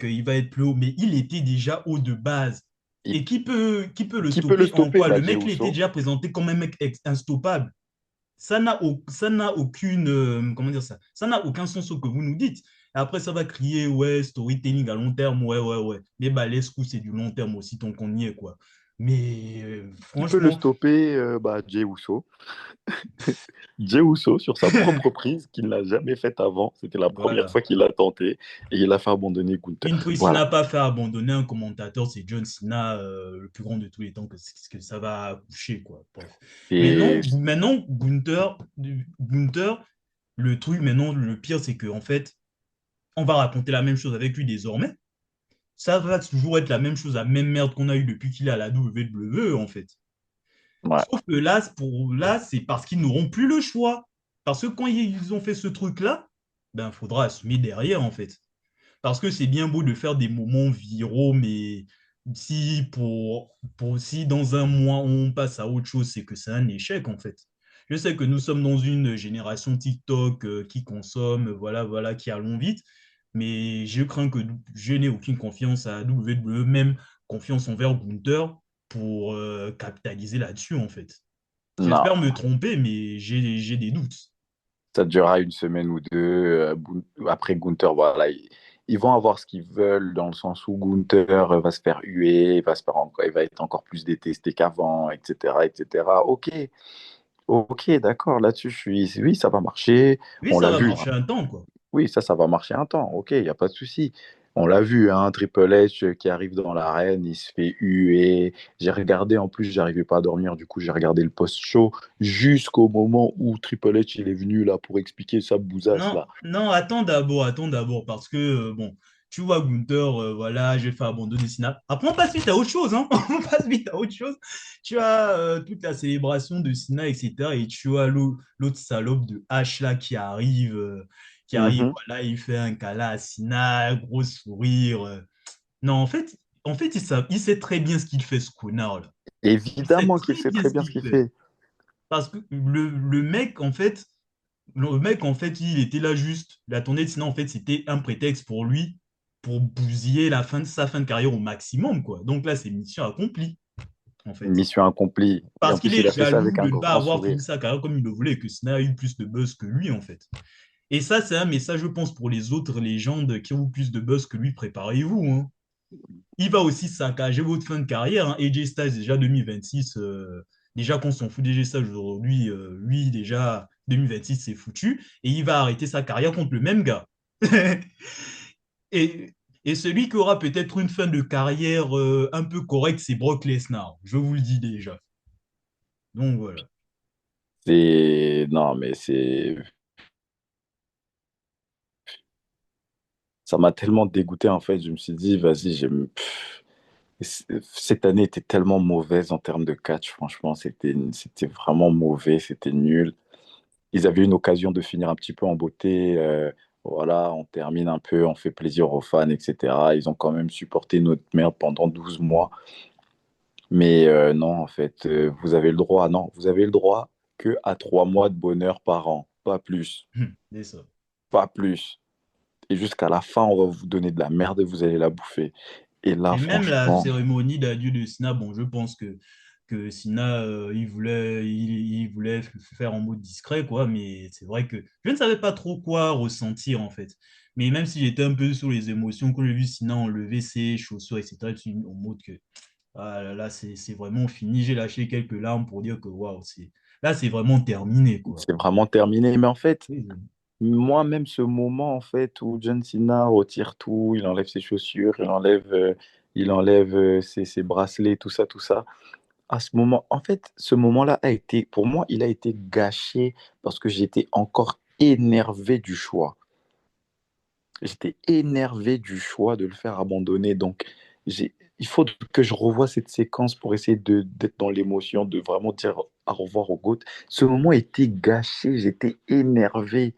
[SPEAKER 1] il va être plus haut, mais il était déjà haut de base.
[SPEAKER 2] il,
[SPEAKER 1] Et qui peut le
[SPEAKER 2] qui peut le
[SPEAKER 1] stopper en
[SPEAKER 2] stopper?
[SPEAKER 1] quoi?
[SPEAKER 2] Bah,
[SPEAKER 1] Le
[SPEAKER 2] Jey
[SPEAKER 1] mec, il était
[SPEAKER 2] Uso.
[SPEAKER 1] déjà présenté comme un mec instoppable. Ça n'a aucune, comment dire ça? Ça n'a aucun sens ce que vous nous dites. Et après, ça va crier, ouais, storytelling à long terme, ouais, ouais, ouais. Mais bah, les coups, c'est du long terme aussi, tant qu'on y est, quoi. Mais
[SPEAKER 2] Qui peut le
[SPEAKER 1] franchement,
[SPEAKER 2] stopper? Bah, Jey Uso. Jey Uso sur sa propre prise qu'il n'a jamais faite avant. C'était la première
[SPEAKER 1] voilà.
[SPEAKER 2] fois qu'il l'a tenté et il a fait abandonner Gunther.
[SPEAKER 1] Une prise qui
[SPEAKER 2] Voilà.
[SPEAKER 1] n'a pas fait abandonner un commentateur, c'est John Cena, le plus grand de tous les temps, que ça va accoucher, quoi. Bref.
[SPEAKER 2] Et
[SPEAKER 1] Maintenant, Gunther, le truc, maintenant, le pire, c'est qu'en fait, on va raconter la même chose avec lui désormais. Ça va toujours être la même chose, la même merde qu'on a eu depuis qu'il est à la WWE, en fait.
[SPEAKER 2] ouais.
[SPEAKER 1] Sauf que là, c'est parce qu'ils n'auront plus le choix. Parce que quand ils ont fait ce truc-là, ben, faudra assumer derrière, en fait. Parce que c'est bien beau de faire des moments viraux, mais si dans un mois on passe à autre chose, c'est que c'est un échec, en fait. Je sais que nous sommes dans une génération TikTok qui consomme, voilà, voilà, qui allons vite, mais je crains que je n'ai aucune confiance à WWE, même confiance envers Gunther pour capitaliser là-dessus, en fait. J'espère
[SPEAKER 2] Non.
[SPEAKER 1] me tromper, mais j'ai des doutes.
[SPEAKER 2] Ça durera une semaine ou deux. Après Gunther, voilà, ils vont avoir ce qu'ils veulent dans le sens où Gunther va se faire huer, il va être encore plus détesté qu'avant, etc., etc. Ok, ok, d'accord. Là-dessus, oui, ça va marcher.
[SPEAKER 1] Oui,
[SPEAKER 2] On
[SPEAKER 1] ça
[SPEAKER 2] l'a
[SPEAKER 1] va
[SPEAKER 2] vu, hein.
[SPEAKER 1] marcher un temps, quoi.
[SPEAKER 2] Oui, ça va marcher un temps. Ok, il n'y a pas de souci. On l'a vu, hein, Triple H qui arrive dans l'arène, il se fait huer. J'ai regardé, en plus, j'arrivais pas à dormir, du coup, j'ai regardé le post-show jusqu'au moment où Triple H il est venu là pour expliquer sa bousasse
[SPEAKER 1] Non,
[SPEAKER 2] là.
[SPEAKER 1] non, attends d'abord, parce que, bon, tu vois, Gunther, voilà, j'ai fait abandonner Sina. Après, on passe vite à autre chose, hein. On passe vite à autre chose. Tu as toute la célébration de Sina, etc. Et tu as l'autre salope de H, là, qui arrive,
[SPEAKER 2] Mhm.
[SPEAKER 1] voilà, il fait un câlin à Sina, gros sourire. Non, en fait, il sait très bien ce qu'il fait, ce connard, là. Il sait
[SPEAKER 2] Évidemment qu'il
[SPEAKER 1] très
[SPEAKER 2] sait
[SPEAKER 1] bien
[SPEAKER 2] très
[SPEAKER 1] ce
[SPEAKER 2] bien ce
[SPEAKER 1] qu'il
[SPEAKER 2] qu'il
[SPEAKER 1] fait.
[SPEAKER 2] fait.
[SPEAKER 1] Parce que le mec, en fait, il était là juste. La tournée de Cena, en fait, c'était un prétexte pour lui pour bousiller sa fin de carrière au maximum, quoi. Donc là, c'est mission accomplie, en fait.
[SPEAKER 2] Mission accomplie. Et en
[SPEAKER 1] Parce qu'il
[SPEAKER 2] plus, il
[SPEAKER 1] est
[SPEAKER 2] a fait ça
[SPEAKER 1] jaloux
[SPEAKER 2] avec un
[SPEAKER 1] de ne pas
[SPEAKER 2] grand
[SPEAKER 1] avoir fini
[SPEAKER 2] sourire.
[SPEAKER 1] sa carrière comme il le voulait et que Cena a eu plus de buzz que lui, en fait. Et ça, c'est un message, je pense, pour les autres légendes qui ont plus de buzz que lui. Préparez-vous, hein. Il va aussi saccager votre fin de carrière, hein. AJ Styles, déjà 2026, déjà qu'on s'en fout d'AJ Styles aujourd'hui, lui, déjà 2026, c'est foutu. Et il va arrêter sa carrière contre le même gars. et, et celui qui aura peut-être une fin de carrière un peu correcte, c'est Brock Lesnar. Je vous le dis déjà. Donc voilà.
[SPEAKER 2] C'est. Non, mais c'est. Ça m'a tellement dégoûté en fait. Je me suis dit, vas-y, cette année était tellement mauvaise en termes de catch. Franchement, c'était vraiment mauvais, c'était nul. Ils avaient une occasion de finir un petit peu en beauté. Voilà, on termine un peu, on fait plaisir aux fans, etc. Ils ont quand même supporté notre merde pendant 12 mois. Mais non, en fait, vous avez le droit, non, vous avez le droit que à 3 mois de bonheur par an, pas plus,
[SPEAKER 1] C'est ça.
[SPEAKER 2] pas plus. Et jusqu'à la fin, on va vous donner de la merde et vous allez la bouffer. Et là,
[SPEAKER 1] Et même la
[SPEAKER 2] franchement,
[SPEAKER 1] cérémonie d'adieu de Sina, bon, je pense que Sina, il voulait faire en mode discret, quoi, mais c'est vrai que je ne savais pas trop quoi ressentir, en fait. Mais même si j'étais un peu sur les émotions, quand j'ai vu Sina enlever ses chaussures, etc., je suis en mode que, ah là là, c'est vraiment fini. J'ai lâché quelques larmes pour dire que, waouh, là, c'est vraiment terminé, quoi.
[SPEAKER 2] c'est vraiment terminé. Mais en fait,
[SPEAKER 1] Oui,
[SPEAKER 2] moi-même, ce moment en fait où John Cena retire tout, il enlève ses chaussures, il enlève ses bracelets, tout ça. À ce moment, en fait, ce moment-là a été, pour moi, il a été gâché parce que j'étais encore énervé du choix. J'étais énervé du choix de le faire abandonner. Donc, il faut que je revoie cette séquence pour essayer d'être dans l'émotion, de vraiment dire au revoir au GOAT. Ce moment était gâché, j'étais énervé.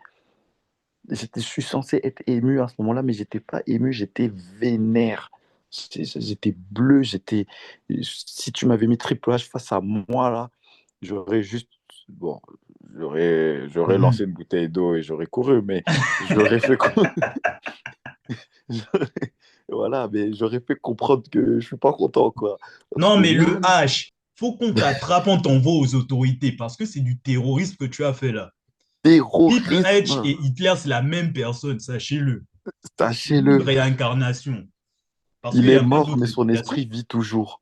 [SPEAKER 2] Je suis censé être ému à ce moment-là, mais j'étais pas ému, j'étais vénère. J'étais bleu, j'étais. Si tu m'avais mis Triple H face à moi là, j'aurais juste. Bon, j'aurais lancé
[SPEAKER 1] oui.
[SPEAKER 2] une bouteille d'eau et j'aurais couru, mais j'aurais fait. j'aurais- Voilà, mais j'aurais fait comprendre que je suis pas content, quoi. Parce
[SPEAKER 1] Non,
[SPEAKER 2] que
[SPEAKER 1] mais le
[SPEAKER 2] là,
[SPEAKER 1] H, faut qu'on t'attrape, on t'envoie aux autorités parce que c'est du terrorisme que tu as fait là. Triple H
[SPEAKER 2] terrorisme,
[SPEAKER 1] et Hitler, c'est la même personne, sachez-le. C'est une
[SPEAKER 2] sachez-le,
[SPEAKER 1] réincarnation. Parce qu'il
[SPEAKER 2] il
[SPEAKER 1] n'y
[SPEAKER 2] est
[SPEAKER 1] a pas
[SPEAKER 2] mort,
[SPEAKER 1] d'autre
[SPEAKER 2] mais son
[SPEAKER 1] explication.
[SPEAKER 2] esprit vit toujours.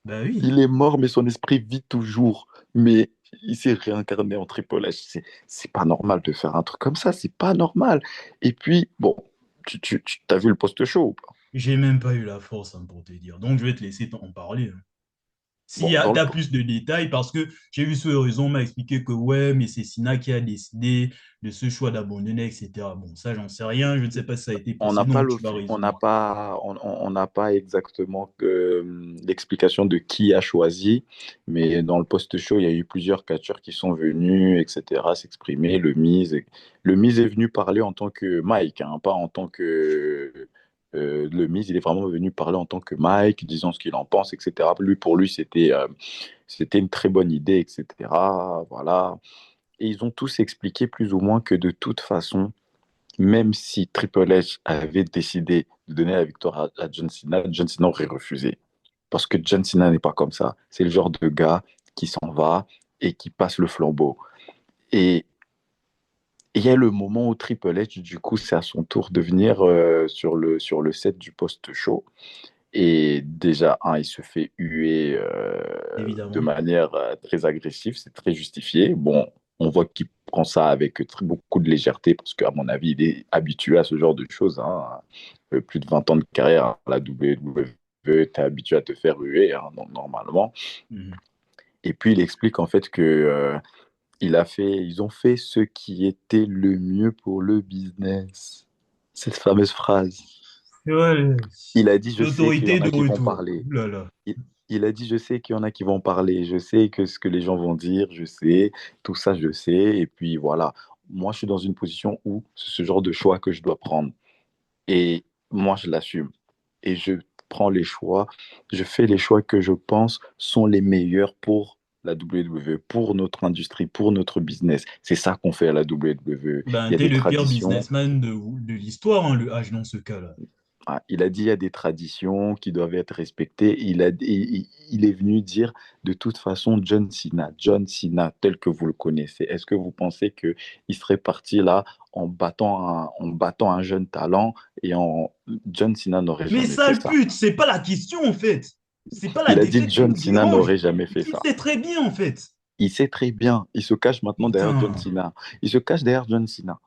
[SPEAKER 1] Ben oui.
[SPEAKER 2] Il est mort, mais son esprit vit toujours. Mais il s'est réincarné en Triple H. C'est pas normal de faire un truc comme ça. C'est pas normal. Et puis, bon, tu t'as vu le post-show ou pas?
[SPEAKER 1] J'ai même pas eu la force, hein, pour te dire. Donc, je vais te laisser en parler, hein. S'il
[SPEAKER 2] Bon,
[SPEAKER 1] y a, t'as plus de détails, parce que j'ai vu sur Horizon, on m'a expliqué que ouais, mais c'est Sina qui a décidé de ce choix d'abandonner, etc. Bon, ça, j'en sais rien. Je ne sais pas si ça a été
[SPEAKER 2] on n'a
[SPEAKER 1] précisé,
[SPEAKER 2] pas
[SPEAKER 1] donc
[SPEAKER 2] le,
[SPEAKER 1] tu vas
[SPEAKER 2] on
[SPEAKER 1] résumer.
[SPEAKER 2] n'a pas, on n'a pas exactement l'explication de qui a choisi, mais dans le post-show, il y a eu plusieurs catcheurs qui sont venus, etc., s'exprimer. Le Miz est venu parler en tant que Mike, hein, pas en tant que le Miz. Il est vraiment venu parler en tant que Mike, disant ce qu'il en pense, etc. Lui, pour lui, c'était une très bonne idée, etc. Voilà. Et ils ont tous expliqué plus ou moins que de toute façon même si Triple H avait décidé de donner la victoire à John Cena aurait refusé. Parce que John Cena n'est pas comme ça. C'est le genre de gars qui s'en va et qui passe le flambeau. Et il y a le moment où Triple H, du coup, c'est à son tour de venir sur le set du post-show. Et déjà, il se fait huer de
[SPEAKER 1] Évidemment.
[SPEAKER 2] manière très agressive, c'est très justifié. Bon, on voit qu'il prend ça avec beaucoup de légèreté parce qu'à mon avis, il est habitué à ce genre de choses, hein. Plus de 20 ans de carrière à la WWE, tu es habitué à te faire huer, hein, donc normalement.
[SPEAKER 1] Mhm.
[SPEAKER 2] Et puis, il explique en fait que ils ont fait ce qui était le mieux pour le business. Cette fameuse phrase.
[SPEAKER 1] Et ouais,
[SPEAKER 2] Il a dit, je sais qu'il y
[SPEAKER 1] l'autorité
[SPEAKER 2] en
[SPEAKER 1] de
[SPEAKER 2] a qui vont
[SPEAKER 1] retour.
[SPEAKER 2] parler.
[SPEAKER 1] Ouh là là.
[SPEAKER 2] Il, il a dit, je sais qu'il y en a qui vont parler. Je sais que ce que les gens vont dire, je sais. Tout ça, je sais. Et puis voilà. Moi, je suis dans une position où c'est ce genre de choix que je dois prendre. Et moi, je l'assume. Et je prends les choix. Je fais les choix que je pense sont les meilleurs pour la WWE, pour notre industrie, pour notre business. C'est ça qu'on fait à la WWE. Il
[SPEAKER 1] Ben,
[SPEAKER 2] y a
[SPEAKER 1] t'es
[SPEAKER 2] des
[SPEAKER 1] le pire
[SPEAKER 2] traditions.
[SPEAKER 1] businessman de l'histoire, hein, le H dans ce cas-là.
[SPEAKER 2] Ah, il a dit il y a des traditions qui doivent être respectées. Il est venu dire de toute façon John Cena tel que vous le connaissez. Est-ce que vous pensez que il serait parti là en battant un jeune talent et John Cena n'aurait
[SPEAKER 1] Mais
[SPEAKER 2] jamais fait
[SPEAKER 1] sale
[SPEAKER 2] ça.
[SPEAKER 1] pute, c'est pas la question en fait. C'est pas la
[SPEAKER 2] Il a dit que
[SPEAKER 1] défaite qui
[SPEAKER 2] John
[SPEAKER 1] nous
[SPEAKER 2] Cena
[SPEAKER 1] dérange.
[SPEAKER 2] n'aurait jamais fait
[SPEAKER 1] Il
[SPEAKER 2] ça.
[SPEAKER 1] sait très bien en fait.
[SPEAKER 2] Il sait très bien. Il se cache maintenant derrière John
[SPEAKER 1] Putain.
[SPEAKER 2] Cena. Il se cache derrière John Cena.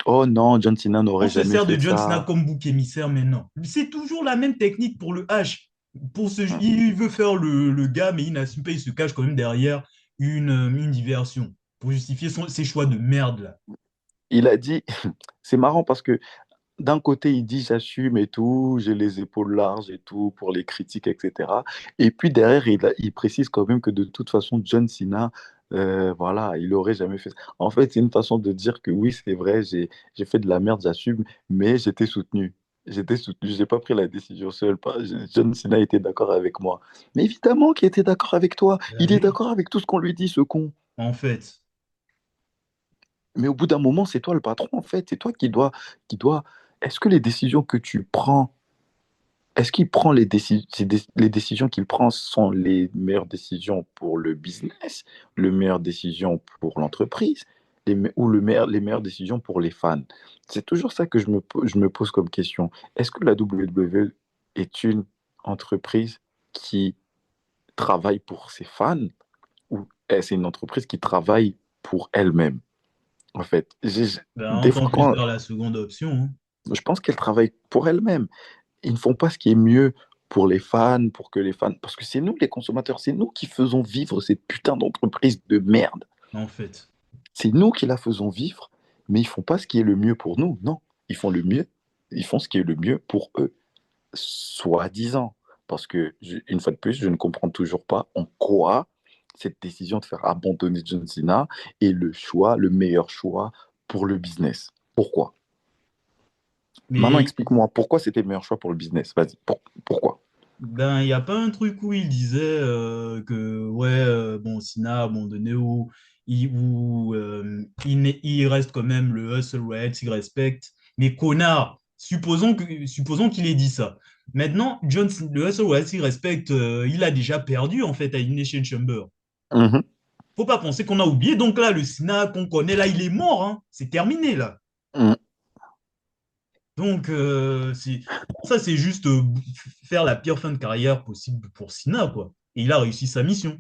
[SPEAKER 2] Oh non, John Cena
[SPEAKER 1] On
[SPEAKER 2] n'aurait
[SPEAKER 1] se
[SPEAKER 2] jamais
[SPEAKER 1] sert
[SPEAKER 2] fait
[SPEAKER 1] de John Cena
[SPEAKER 2] ça.
[SPEAKER 1] comme bouc émissaire maintenant. C'est toujours la même technique pour le H.
[SPEAKER 2] Hum.
[SPEAKER 1] Il veut faire le gars, mais il n'assume pas, il se cache quand même derrière une diversion pour justifier ses choix de merde là.
[SPEAKER 2] Il a dit, c'est marrant parce que d'un côté, il dit j'assume et tout, j'ai les épaules larges et tout pour les critiques, etc. Et puis derrière, il précise quand même que de toute façon, John Cena, voilà, il aurait jamais fait ça. En fait, c'est une façon de dire que oui, c'est vrai, j'ai fait de la merde, j'assume, mais j'étais soutenu. J'étais soutenu, j'ai pas pris la décision seul. John Cena était d'accord avec moi. Mais évidemment qu'il était d'accord avec toi.
[SPEAKER 1] Ben
[SPEAKER 2] Il est
[SPEAKER 1] oui,
[SPEAKER 2] d'accord avec tout ce qu'on lui dit, ce con.
[SPEAKER 1] en fait.
[SPEAKER 2] Mais au bout d'un moment, c'est toi le patron, en fait. C'est toi qui dois. Est-ce que les décisions que tu prends, est-ce qu'il prend les décisions qu'il prend sont les meilleures décisions pour le business, les meilleures décisions pour l'entreprise, ou les meilleures décisions pour les fans? C'est toujours ça que je me pose comme question. Est-ce que la WWE est une entreprise qui travaille pour ses fans ou est-ce une entreprise qui travaille pour elle-même? En fait,
[SPEAKER 1] Ben, on
[SPEAKER 2] des fois,
[SPEAKER 1] tend plus vers la seconde option, hein.
[SPEAKER 2] je pense qu'elle travaille pour elle-même. Ils ne font pas ce qui est mieux pour les fans, pour que les fans. Parce que c'est nous, les consommateurs, c'est nous qui faisons vivre cette putain d'entreprise de merde.
[SPEAKER 1] En fait.
[SPEAKER 2] C'est nous qui la faisons vivre, mais ils font pas ce qui est le mieux pour nous. Non, ils font le mieux. Ils font ce qui est le mieux pour eux, soi-disant. Parce que, une fois de plus, je ne comprends toujours pas en quoi cette décision de faire abandonner John Cena est le meilleur choix pour le business. Pourquoi? Maintenant,
[SPEAKER 1] Mais
[SPEAKER 2] explique-moi pourquoi c'était le meilleur choix pour le business. Vas-y, pourquoi?
[SPEAKER 1] ben, il n'y a pas un truc où il disait que, ouais, bon, Sina a abandonné il reste quand même le hustle right, il respecte. Mais connard, supposons qu'il ait dit ça. Maintenant, le hustle right, il respecte, il a déjà perdu en fait à Elimination Chamber.
[SPEAKER 2] Mhm.
[SPEAKER 1] Faut pas penser qu'on a oublié. Donc là, le Sina qu'on connaît là, il est mort, hein. C'est terminé là.
[SPEAKER 2] Mhm.
[SPEAKER 1] Donc, ça, c'est juste faire la pire fin de carrière possible pour Sina, quoi. Et il a réussi sa mission.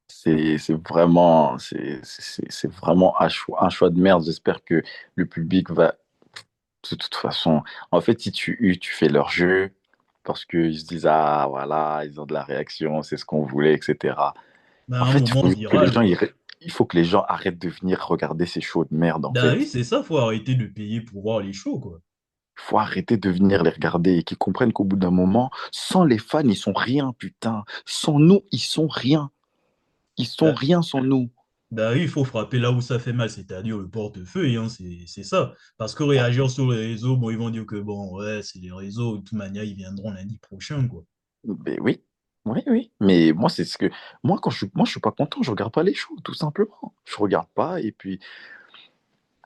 [SPEAKER 2] C'est vraiment un choix de merde. J'espère que le public va, de toute façon, en fait, si tu fais leur jeu, parce qu'ils se disent, ah, voilà, ils ont de la réaction, c'est ce qu'on voulait, etc.
[SPEAKER 1] Ben,
[SPEAKER 2] En
[SPEAKER 1] à un
[SPEAKER 2] fait,
[SPEAKER 1] moment viral, quoi.
[SPEAKER 2] il faut que les gens arrêtent de venir regarder ces shows de merde, en
[SPEAKER 1] Ben oui,
[SPEAKER 2] fait.
[SPEAKER 1] c'est ça, faut arrêter de payer pour voir les shows, quoi.
[SPEAKER 2] Il faut arrêter de venir les regarder et qu'ils comprennent qu'au bout d'un moment, sans les fans, ils sont rien, putain. Sans nous, ils sont rien. Ils sont
[SPEAKER 1] Ben,
[SPEAKER 2] rien sans nous.
[SPEAKER 1] ben oui, il faut frapper là où ça fait mal, c'est-à-dire le portefeuille, hein, c'est ça. Parce que réagir sur les réseaux, bon, ils vont dire que, bon, ouais, c'est les réseaux, de toute manière, ils viendront lundi prochain, quoi.
[SPEAKER 2] Ben oui, oui, oui. Mais moi, c'est ce que. Moi, je suis pas content, je regarde pas les shows, tout simplement. Je regarde pas, et puis.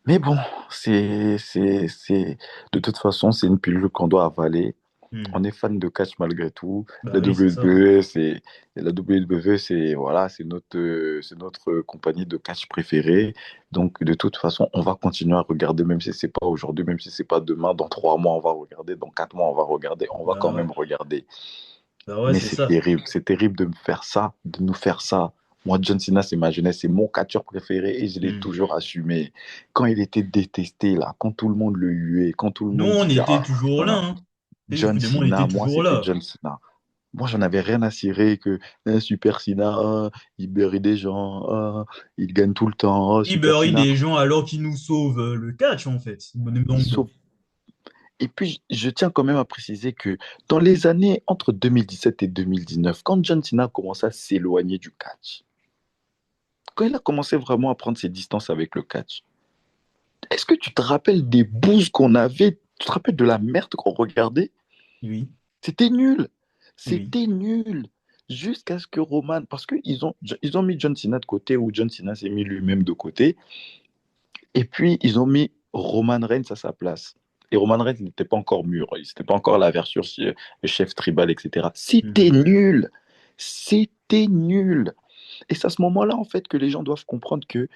[SPEAKER 2] Mais bon, de toute façon, c'est une pilule qu'on doit avaler.
[SPEAKER 1] Hmm.
[SPEAKER 2] On est fan de catch malgré tout.
[SPEAKER 1] Ben oui, c'est ça.
[SPEAKER 2] La WWE, voilà, c'est notre compagnie de catch préférée. Donc, de toute façon, on va continuer à regarder, même si c'est pas aujourd'hui, même si c'est pas demain, dans 3 mois, on va regarder, dans 4 mois, on va regarder, on va
[SPEAKER 1] Ben
[SPEAKER 2] quand
[SPEAKER 1] ouais,
[SPEAKER 2] même regarder.
[SPEAKER 1] ben ouais,
[SPEAKER 2] Mais
[SPEAKER 1] c'est ça.
[SPEAKER 2] c'est terrible de me faire ça, de nous faire ça. Moi, John Cena, c'est ma jeunesse, c'est mon catcheur préféré et je l'ai
[SPEAKER 1] Hmm.
[SPEAKER 2] toujours assumé. Quand il était détesté, là, quand tout le monde le huait, quand tout le
[SPEAKER 1] Nous,
[SPEAKER 2] monde
[SPEAKER 1] on
[SPEAKER 2] disait,
[SPEAKER 1] était
[SPEAKER 2] ah,
[SPEAKER 1] toujours
[SPEAKER 2] non,
[SPEAKER 1] là,
[SPEAKER 2] non,
[SPEAKER 1] hein.
[SPEAKER 2] John
[SPEAKER 1] Écoutez-moi, on
[SPEAKER 2] Cena,
[SPEAKER 1] était
[SPEAKER 2] moi,
[SPEAKER 1] toujours
[SPEAKER 2] c'était
[SPEAKER 1] là.
[SPEAKER 2] John Cena. Moi, j'en avais rien à cirer que un Super Cena, ah, il bury des gens, ah, il gagne tout le temps, ah,
[SPEAKER 1] Il
[SPEAKER 2] Super
[SPEAKER 1] bury
[SPEAKER 2] Cena,
[SPEAKER 1] des gens alors qu'il nous sauve le catch, en fait.
[SPEAKER 2] il
[SPEAKER 1] Donc, bon.
[SPEAKER 2] sauve. Et puis, je tiens quand même à préciser que dans les années entre 2017 et 2019, quand John Cena a commencé à s'éloigner du catch, quand il a commencé vraiment à prendre ses distances avec le catch, est-ce que tu te rappelles des bouses qu'on avait? Tu te rappelles de la merde qu'on regardait?
[SPEAKER 1] Oui,
[SPEAKER 2] C'était nul.
[SPEAKER 1] oui,
[SPEAKER 2] C'était nul. Jusqu'à ce que Roman, parce qu'ils ont mis John Cena de côté, ou John Cena s'est mis lui-même de côté, et puis ils ont mis Roman Reigns à sa place. Et Roman Reigns n'était pas encore mûr, c'était pas encore la version chef tribal, etc. C'était
[SPEAKER 1] mhm.
[SPEAKER 2] nul. C'était nul. Et c'est à ce moment-là, en fait, que les gens doivent comprendre que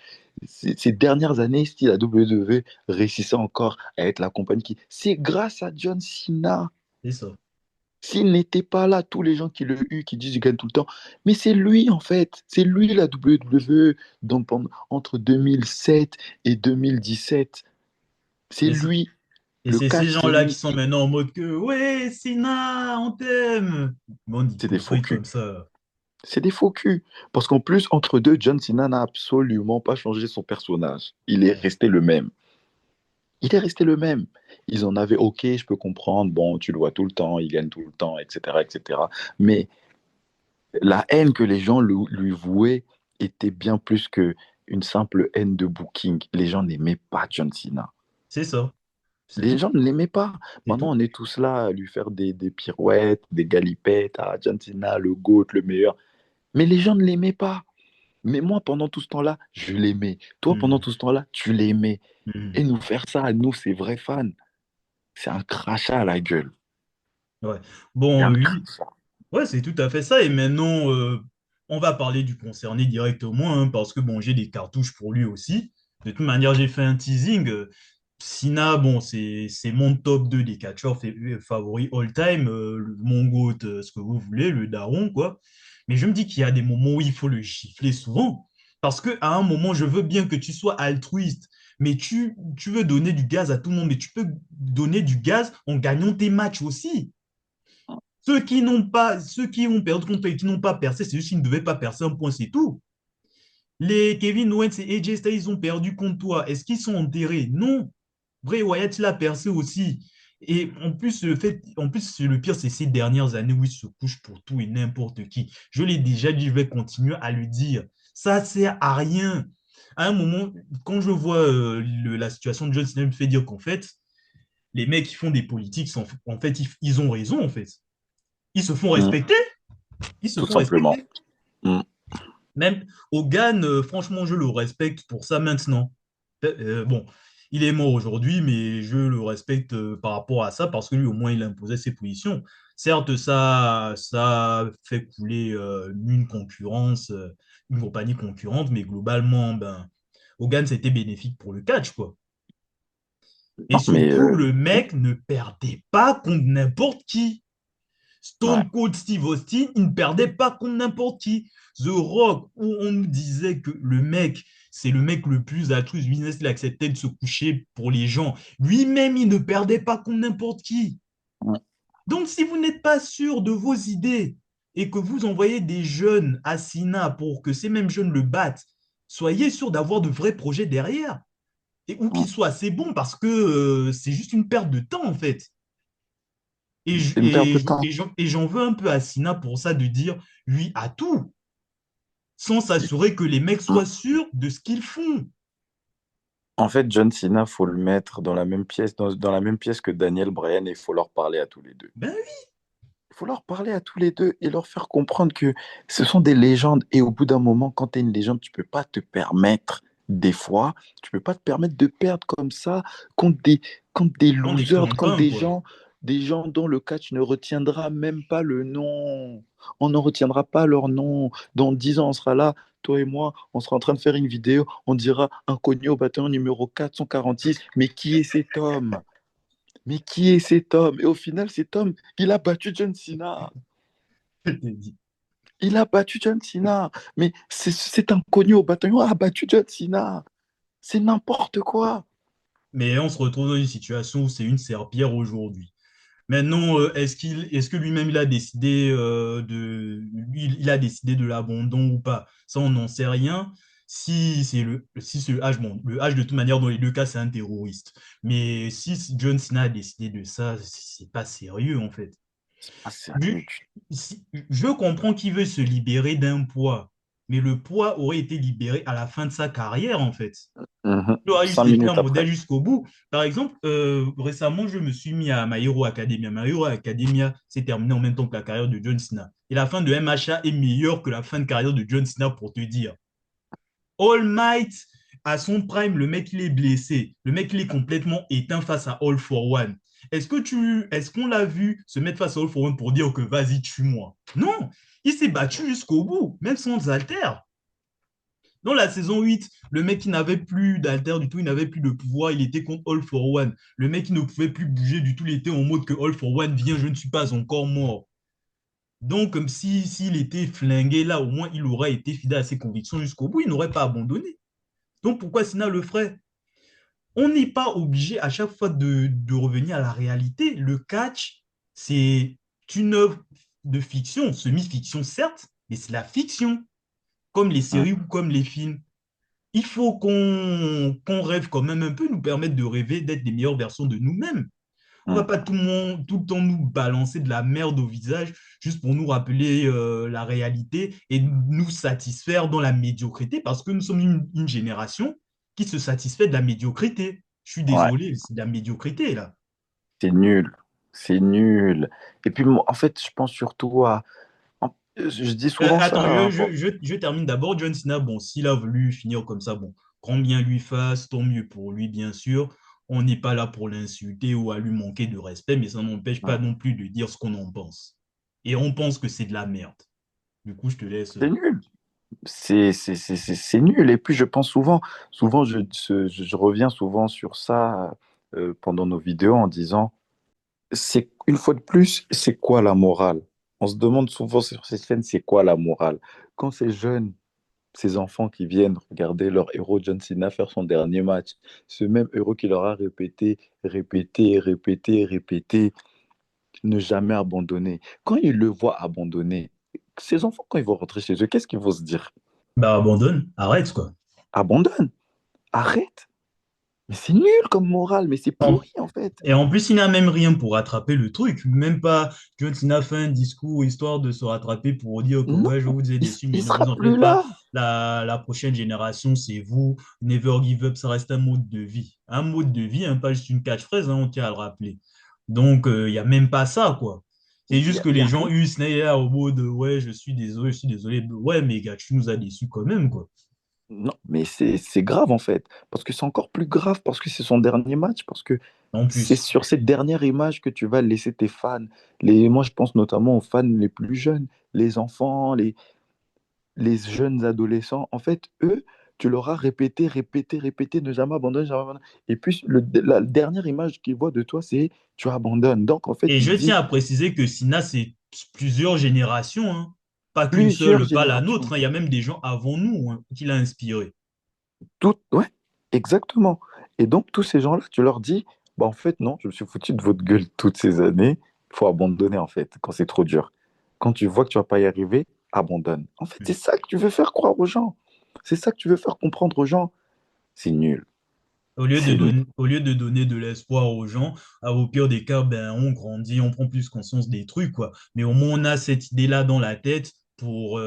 [SPEAKER 2] ces dernières années, si la WWE réussissait encore à être la compagnie qui... C'est grâce à John Cena.
[SPEAKER 1] C'est ça.
[SPEAKER 2] S'il n'était pas là, tous les gens qui le eu, qui disent qu'il gagne tout le temps, mais c'est lui, en fait. C'est lui, la WWE. Donc, entre 2007 et 2017, c'est
[SPEAKER 1] Et c'est
[SPEAKER 2] lui.
[SPEAKER 1] et
[SPEAKER 2] Le
[SPEAKER 1] c'est ces
[SPEAKER 2] catch, c'est
[SPEAKER 1] gens-là qui
[SPEAKER 2] lui.
[SPEAKER 1] sont maintenant en mode que, ouais, Sina, on t'aime. Bon,
[SPEAKER 2] C'est des faux
[SPEAKER 1] d'hypocrite
[SPEAKER 2] culs.
[SPEAKER 1] comme ça.
[SPEAKER 2] C'est des faux culs. Parce qu'en plus, entre deux, John Cena n'a absolument pas changé son personnage. Il est resté le même. Il est resté le même. Ils en avaient, ok, je peux comprendre, bon, tu le vois tout le temps, il gagne tout le temps, etc., etc. Mais la haine que les gens lui vouaient était bien plus que une simple haine de booking. Les gens n'aimaient pas John Cena.
[SPEAKER 1] C'est ça. C'est
[SPEAKER 2] Les
[SPEAKER 1] tout.
[SPEAKER 2] gens ne l'aimaient pas.
[SPEAKER 1] C'est
[SPEAKER 2] Maintenant,
[SPEAKER 1] tout.
[SPEAKER 2] on est tous là à lui faire des pirouettes, des galipettes, à John Cena, le GOAT, le meilleur. Mais les gens ne l'aimaient pas. Mais moi, pendant tout ce temps-là, je l'aimais. Toi, pendant
[SPEAKER 1] Mhm.
[SPEAKER 2] tout ce temps-là, tu l'aimais.
[SPEAKER 1] Mhm.
[SPEAKER 2] Et nous faire ça, à nous, ces vrais fans, c'est un crachat à la gueule.
[SPEAKER 1] Ouais.
[SPEAKER 2] C'est
[SPEAKER 1] Bon,
[SPEAKER 2] un
[SPEAKER 1] oui.
[SPEAKER 2] crachat.
[SPEAKER 1] Ouais, c'est tout à fait ça. Et maintenant, on va parler du concerné directement, hein, parce que bon, j'ai des cartouches pour lui aussi. De toute manière, j'ai fait un teasing. Sina, bon, c'est mon top 2 des catcheurs favoris all-time, mon GOAT, ce que vous voulez, le daron, quoi. Mais je me dis qu'il y a des moments où il faut le gifler souvent. Parce que à un moment, je veux bien que tu sois altruiste, mais tu veux donner du gaz à tout le monde, mais tu peux donner du gaz en gagnant tes matchs aussi. Ceux qui ont perdu contre toi et qui n'ont pas percé, c'est juste qu'ils ne devaient pas percer un point, c'est tout. Les Kevin Owens et AJ Styles, ils ont perdu contre toi. Est-ce qu'ils sont enterrés? Non. Bray Wyatt, il a percé aussi. Et en plus, le pire, c'est ces dernières années où il se couche pour tout et n'importe qui. Je l'ai déjà dit, je vais continuer à le dire. Ça sert à rien. À un moment, quand je vois la situation de John Cena, me fait dire qu'en fait, les mecs qui font des politiques, en fait, ils ont raison, en fait. Ils se font
[SPEAKER 2] Mm,
[SPEAKER 1] respecter. Ils se
[SPEAKER 2] tout
[SPEAKER 1] font
[SPEAKER 2] simplement.
[SPEAKER 1] respecter.
[SPEAKER 2] Mm.
[SPEAKER 1] Même Hogan, franchement, je le respecte pour ça maintenant. Bon, il est mort aujourd'hui, mais je le respecte par rapport à ça parce que lui, au moins, il imposait ses positions. Certes, ça fait couler une concurrence, une compagnie concurrente, mais globalement, ben, Hogan, c'était bénéfique pour le catch, quoi. Et
[SPEAKER 2] Non, mais
[SPEAKER 1] surtout, le mec ne perdait pas contre n'importe qui.
[SPEAKER 2] ouais.
[SPEAKER 1] Stone Cold Steve Austin, il ne perdait pas contre n'importe qui. The Rock, où on nous disait que le mec, c'est le mec le plus altruiste business, il acceptait de se coucher pour les gens. Lui-même, il ne perdait pas contre n'importe qui.
[SPEAKER 2] Mm.
[SPEAKER 1] Donc, si vous n'êtes pas sûr de vos idées et que vous envoyez des jeunes à Sina pour que ces mêmes jeunes le battent, soyez sûr d'avoir de vrais projets derrière. Et ou
[SPEAKER 2] Mm.
[SPEAKER 1] qu'ils soient assez bons parce que c'est juste une perte de temps, en fait.
[SPEAKER 2] C'est une perte de temps.
[SPEAKER 1] Et j'en veux un peu à Sina pour ça de dire lui à tout, sans s'assurer que les mecs
[SPEAKER 2] Mm.
[SPEAKER 1] soient sûrs de ce qu'ils font.
[SPEAKER 2] En fait, John Cena, faut le mettre dans la même pièce, dans la même pièce que Daniel Bryan, et il faut leur parler à tous les deux.
[SPEAKER 1] Ben oui,
[SPEAKER 2] Il faut leur parler à tous les deux et leur faire comprendre que ce sont des légendes. Et au bout d'un moment, quand tu es une légende, tu peux pas te permettre, des fois, tu peux pas te permettre de perdre comme ça contre des
[SPEAKER 1] quand des
[SPEAKER 2] losers, contre
[SPEAKER 1] clampins, quoi.
[SPEAKER 2] des gens dont le catch ne retiendra même pas le nom. On ne retiendra pas leur nom. Dans 10 ans, on sera là, toi et moi, on sera en train de faire une vidéo, on dira inconnu au bataillon numéro 446, mais qui est cet homme? Mais qui est cet homme? Et au final, cet homme, il a battu John Cena.
[SPEAKER 1] Je te dis.
[SPEAKER 2] Il a battu John Cena. Mais c'est un connu au bataillon a battu John Cena. C'est n'importe quoi.
[SPEAKER 1] Mais on se retrouve dans une situation où c'est une serpillère aujourd'hui. Maintenant, est-ce que lui-même il a décidé il a décidé de l'abandon ou pas? Ça, on n'en sait rien. Si c'est le H, bon, le H de toute manière dans les deux cas c'est un terroriste. Mais si John Cena a décidé de ça, c'est pas sérieux en fait.
[SPEAKER 2] Ah, c'est
[SPEAKER 1] Je,
[SPEAKER 2] inutile.
[SPEAKER 1] je comprends qu'il veut se libérer d'un poids, mais le poids aurait été libéré à la fin de sa carrière en fait.
[SPEAKER 2] Mhm.
[SPEAKER 1] Il aura
[SPEAKER 2] Cinq
[SPEAKER 1] juste été un
[SPEAKER 2] minutes
[SPEAKER 1] modèle
[SPEAKER 2] après.
[SPEAKER 1] jusqu'au bout. Par exemple, récemment, je me suis mis à My Hero Academia. My Hero Academia s'est terminé en même temps que la carrière de John Cena. Et la fin de MHA est meilleure que la fin de carrière de John Cena, pour te dire. All Might, à son prime, le mec, il est blessé. Le mec, il est complètement éteint face à All for One. Est-ce qu'on l'a vu se mettre face à All for One pour dire que vas-y, tue-moi? Non, il s'est battu jusqu'au bout, même sans alter. Dans la saison 8, le mec qui n'avait plus d'alter du tout, il n'avait plus de pouvoir, il était contre All for One. Le mec qui ne pouvait plus bouger du tout, il était en mode que All for One vient, je ne suis pas encore mort. Donc, comme si s'il était flingué là, au moins il aurait été fidèle à ses convictions jusqu'au bout, il n'aurait pas abandonné. Donc, pourquoi Sina le ferait? On n'est pas obligé à chaque fois de revenir à la réalité. Le catch, c'est une œuvre de fiction, semi-fiction certes, mais c'est la fiction, comme les séries ou comme les films. Il faut qu'on rêve quand même un peu, nous permettre de rêver, d'être des meilleures versions de nous-mêmes. On va
[SPEAKER 2] Mhm.
[SPEAKER 1] pas tout le temps nous balancer de la merde au visage juste pour nous rappeler la réalité et nous satisfaire dans la médiocrité parce que nous sommes une génération qui se satisfait de la médiocrité. Je suis
[SPEAKER 2] Ouais,
[SPEAKER 1] désolé, c'est de la médiocrité là.
[SPEAKER 2] c'est nul. C'est nul. Et puis, moi, en fait, je pense surtout à. Je dis souvent
[SPEAKER 1] Attends,
[SPEAKER 2] ça. Hein.
[SPEAKER 1] je termine d'abord. John Cena, bon, s'il a voulu finir comme ça, bon, grand bien lui fasse, tant mieux pour lui, bien sûr. On n'est pas là pour l'insulter ou à lui manquer de respect, mais ça n'empêche pas non plus de dire ce qu'on en pense. Et on pense que c'est de la merde. Du coup, je te laisse.
[SPEAKER 2] C'est nul. C'est nul. Et puis, je pense souvent, je reviens souvent sur ça pendant nos vidéos en disant, c'est une fois de plus, c'est quoi la morale? On se demande souvent sur ces chaînes, c'est quoi la morale? Quand ces jeunes, ces enfants qui viennent regarder leur héros John Cena faire son dernier match, ce même héros qui leur a répété, répété, répété, répété, ne jamais abandonner. Quand ils le voient abandonner, ces enfants, quand ils vont rentrer chez eux, qu'est-ce qu'ils vont se dire?
[SPEAKER 1] Bah, abandonne, arrête, quoi.
[SPEAKER 2] Abandonne, arrête. Mais c'est nul comme morale, mais c'est
[SPEAKER 1] En-
[SPEAKER 2] pourri en fait.
[SPEAKER 1] Et en plus, il n'a même rien pour rattraper le truc. Même pas John Cena fait un discours histoire de se rattraper pour dire que
[SPEAKER 2] Non,
[SPEAKER 1] ouais, je vous ai déçu, mais
[SPEAKER 2] il
[SPEAKER 1] ne
[SPEAKER 2] sera
[SPEAKER 1] vous en
[SPEAKER 2] plus
[SPEAKER 1] faites pas.
[SPEAKER 2] là.
[SPEAKER 1] La prochaine génération, c'est vous. Never give up, ça reste un mode de vie. Un mode de vie, hein, pas juste une catchphrase, hein, on tient à le rappeler. Donc, il n'y a même pas ça, quoi. C'est
[SPEAKER 2] Il
[SPEAKER 1] juste
[SPEAKER 2] n'y a,
[SPEAKER 1] que
[SPEAKER 2] y
[SPEAKER 1] les
[SPEAKER 2] a
[SPEAKER 1] gens
[SPEAKER 2] rien.
[SPEAKER 1] usent là au mode ouais, je suis désolé. Ouais, mais gars, tu nous as déçus quand même, quoi.
[SPEAKER 2] Non, mais c'est grave en fait. Parce que c'est encore plus grave, parce que c'est son dernier match, parce que
[SPEAKER 1] En
[SPEAKER 2] c'est
[SPEAKER 1] plus.
[SPEAKER 2] sur cette dernière image que tu vas laisser tes fans. Moi, je pense notamment aux fans les plus jeunes, les enfants, les jeunes adolescents. En fait, eux, tu leur as répété, répété, répété, ne jamais abandonner, jamais abandonner. Et puis, la dernière image qu'ils voient de toi, c'est tu abandonnes. Donc, en fait,
[SPEAKER 1] Et
[SPEAKER 2] il
[SPEAKER 1] je
[SPEAKER 2] se
[SPEAKER 1] tiens
[SPEAKER 2] dit
[SPEAKER 1] à préciser que Sina, c'est plusieurs générations, hein. Pas qu'une
[SPEAKER 2] plusieurs
[SPEAKER 1] seule, pas la nôtre,
[SPEAKER 2] générations.
[SPEAKER 1] hein. Il y a même des gens avant nous, hein, qui l'ont inspiré.
[SPEAKER 2] Tout, ouais, exactement. Et donc, tous ces gens-là, tu leur dis, bah, en fait, non, je me suis foutu de votre gueule toutes ces années. Il faut abandonner, en fait, quand c'est trop dur. Quand tu vois que tu vas pas y arriver, abandonne. En fait, c'est ça que tu veux faire croire aux gens. C'est ça que tu veux faire comprendre aux gens. C'est nul. C'est nul.
[SPEAKER 1] Au lieu de donner de l'espoir aux gens, au pire des cas, ben, on grandit, on prend plus conscience des trucs, quoi. Mais au moins, on a cette idée-là dans la tête pour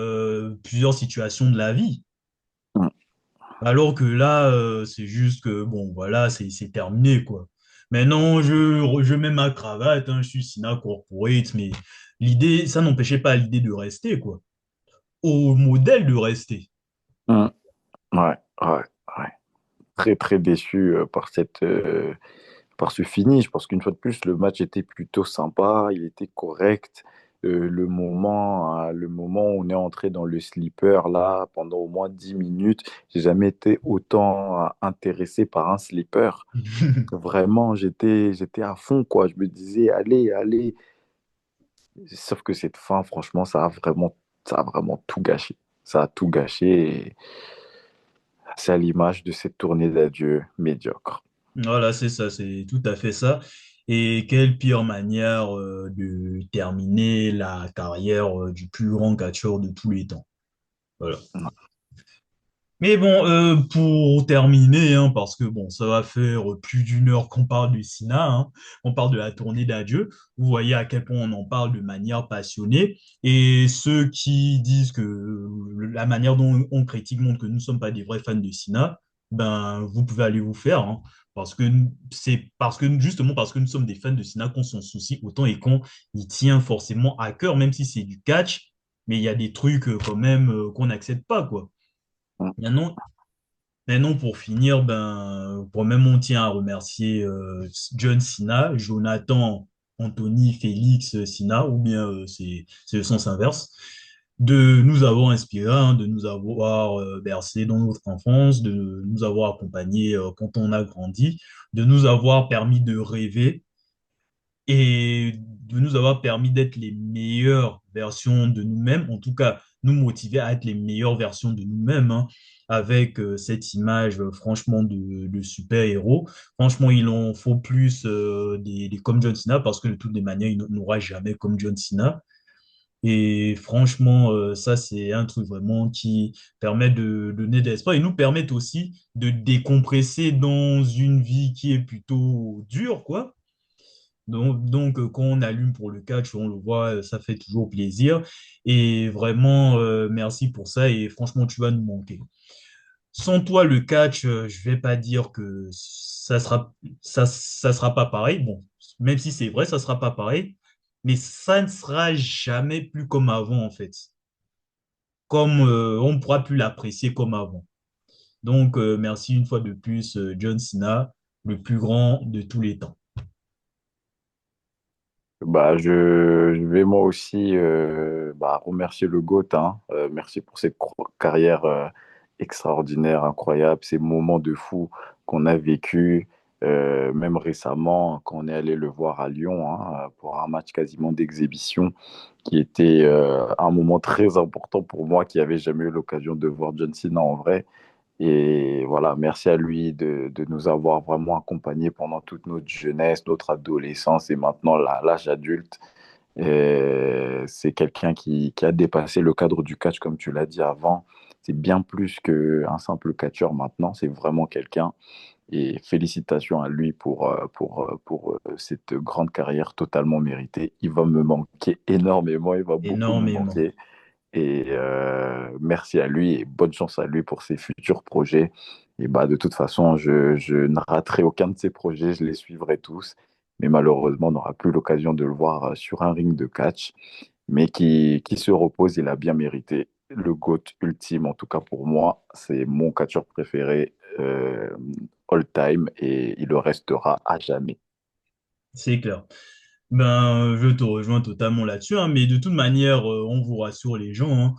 [SPEAKER 1] plusieurs situations de la vie.
[SPEAKER 2] Mm.
[SPEAKER 1] Alors que là, c'est juste que, bon, voilà, c'est terminé, quoi. Maintenant, je mets ma cravate, hein, je suis Sina Corporate, mais l'idée, ça n'empêchait pas l'idée de rester, quoi. Au modèle de rester.
[SPEAKER 2] Mm. Ouais, ouais, ouais. Très, très déçu par ce finish, parce qu'une fois de plus, le match était plutôt sympa, il était correct. Le moment où on est entré dans le sleeper, là, pendant au moins 10 minutes, j'ai jamais été autant intéressé par un sleeper. Vraiment, j'étais à fond, quoi. Je me disais, allez, allez. Sauf que cette fin, franchement, ça a vraiment ça a vraiment tout gâché. Ça a tout gâché et c'est à l'image de cette tournée d'adieu médiocre.
[SPEAKER 1] Voilà, c'est ça, c'est tout à fait ça. Et quelle pire manière de terminer la carrière du plus grand catcheur de tous les temps. Voilà. Mais bon, pour terminer, hein, parce que bon, ça va faire plus d'une heure qu'on parle du Sina, hein, on parle de la tournée d'adieu. Vous voyez à quel point on en parle de manière passionnée. Et ceux qui disent que la manière dont on critique montre que nous ne sommes pas des vrais fans de Sina, ben vous pouvez aller vous faire, hein, parce que c'est parce que justement parce que nous sommes des fans de Sina qu'on s'en soucie autant et qu'on y tient forcément à cœur, même si c'est du catch, mais il y a des trucs quand même qu'on n'accepte pas, quoi. Maintenant, Maintenant, pour finir, ben, pour même on tient à remercier John Cena, Jonathan, Anthony, Félix Cena, ou bien c'est le sens inverse, de nous avoir inspirés, hein, de nous avoir bercé dans notre enfance, de nous avoir accompagnés quand on a grandi, de nous avoir permis de rêver et de nous avoir permis d'être les meilleures versions de nous-mêmes, en tout cas nous motiver à être les meilleures versions de nous-mêmes, hein, avec cette image franchement de super-héros. Franchement, il en faut plus des comme John Cena parce que de toutes les manières, il n'aura jamais comme John Cena. Et franchement, ça, c'est un truc vraiment qui permet de donner de l'espoir et nous permet aussi de décompresser dans une vie qui est plutôt dure, quoi. Donc, quand on allume pour le catch, on le voit, ça fait toujours plaisir. Et vraiment, merci pour ça. Et franchement, tu vas nous manquer. Sans toi, le catch, je vais pas dire que ça sera pas pareil. Bon, même si c'est vrai, ça sera pas pareil. Mais ça ne sera jamais plus comme avant, en fait. Comme on ne pourra plus l'apprécier comme avant. Donc, merci une fois de plus, John Cena, le plus grand de tous les temps.
[SPEAKER 2] Bah, je vais moi aussi remercier le GOAT, hein. Merci pour cette carrière extraordinaire, incroyable, ces moments de fou qu'on a vécu, même récemment quand on est allé le voir à Lyon, hein, pour un match quasiment d'exhibition qui était un moment très important pour moi qui n'avais jamais eu l'occasion de voir John Cena en vrai. Et voilà, merci à lui de nous avoir vraiment accompagnés pendant toute notre jeunesse, notre adolescence et maintenant l'âge adulte. C'est quelqu'un qui a dépassé le cadre du catch, comme tu l'as dit avant. C'est bien plus qu'un simple catcheur maintenant, c'est vraiment quelqu'un. Et félicitations à lui pour cette grande carrière totalement méritée. Il va me manquer énormément, il va beaucoup me
[SPEAKER 1] Énormément.
[SPEAKER 2] manquer. Et merci à lui et bonne chance à lui pour ses futurs projets. Et bah, de toute façon, je ne raterai aucun de ses projets, je les suivrai tous. Mais malheureusement, on n'aura plus l'occasion de le voir sur un ring de catch. Mais qui se repose, il a bien mérité. Le GOAT ultime, en tout cas pour moi, c'est mon catcheur préféré all time et il le restera à jamais.
[SPEAKER 1] C'est clair. Ben, je te rejoins totalement là-dessus, hein, mais de toute manière, on vous rassure les gens, hein.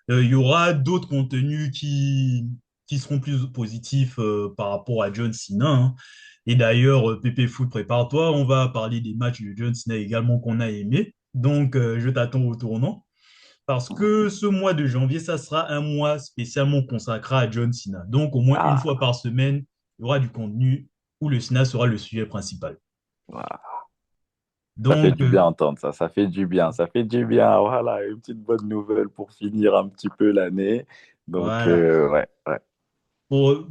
[SPEAKER 1] Il y aura d'autres contenus qui seront plus positifs par rapport à John Cena, hein. Et d'ailleurs, Pépé Foot, prépare-toi, on va parler des matchs de John Cena également qu'on a aimés. Donc, je t'attends au tournant. Parce que ce mois de janvier, ça sera un mois spécialement consacré à John Cena. Donc, au moins une
[SPEAKER 2] Ah,
[SPEAKER 1] fois par semaine, il y aura du contenu où le Cena sera le sujet principal.
[SPEAKER 2] voilà. Ça fait
[SPEAKER 1] Donc,
[SPEAKER 2] du bien entendre ça, ça fait du bien, ça fait du bien. Voilà, une petite bonne nouvelle pour finir un petit peu l'année. Donc,
[SPEAKER 1] voilà.
[SPEAKER 2] ouais, ouais.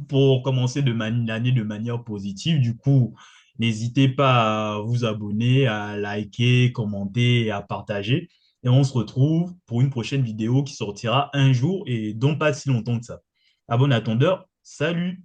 [SPEAKER 1] Pour commencer l'année de manière positive, du coup, n'hésitez pas à vous abonner, à liker, commenter et à partager. Et on se retrouve pour une prochaine vidéo qui sortira un jour et donc pas si longtemps que ça. À bon attendeur, salut!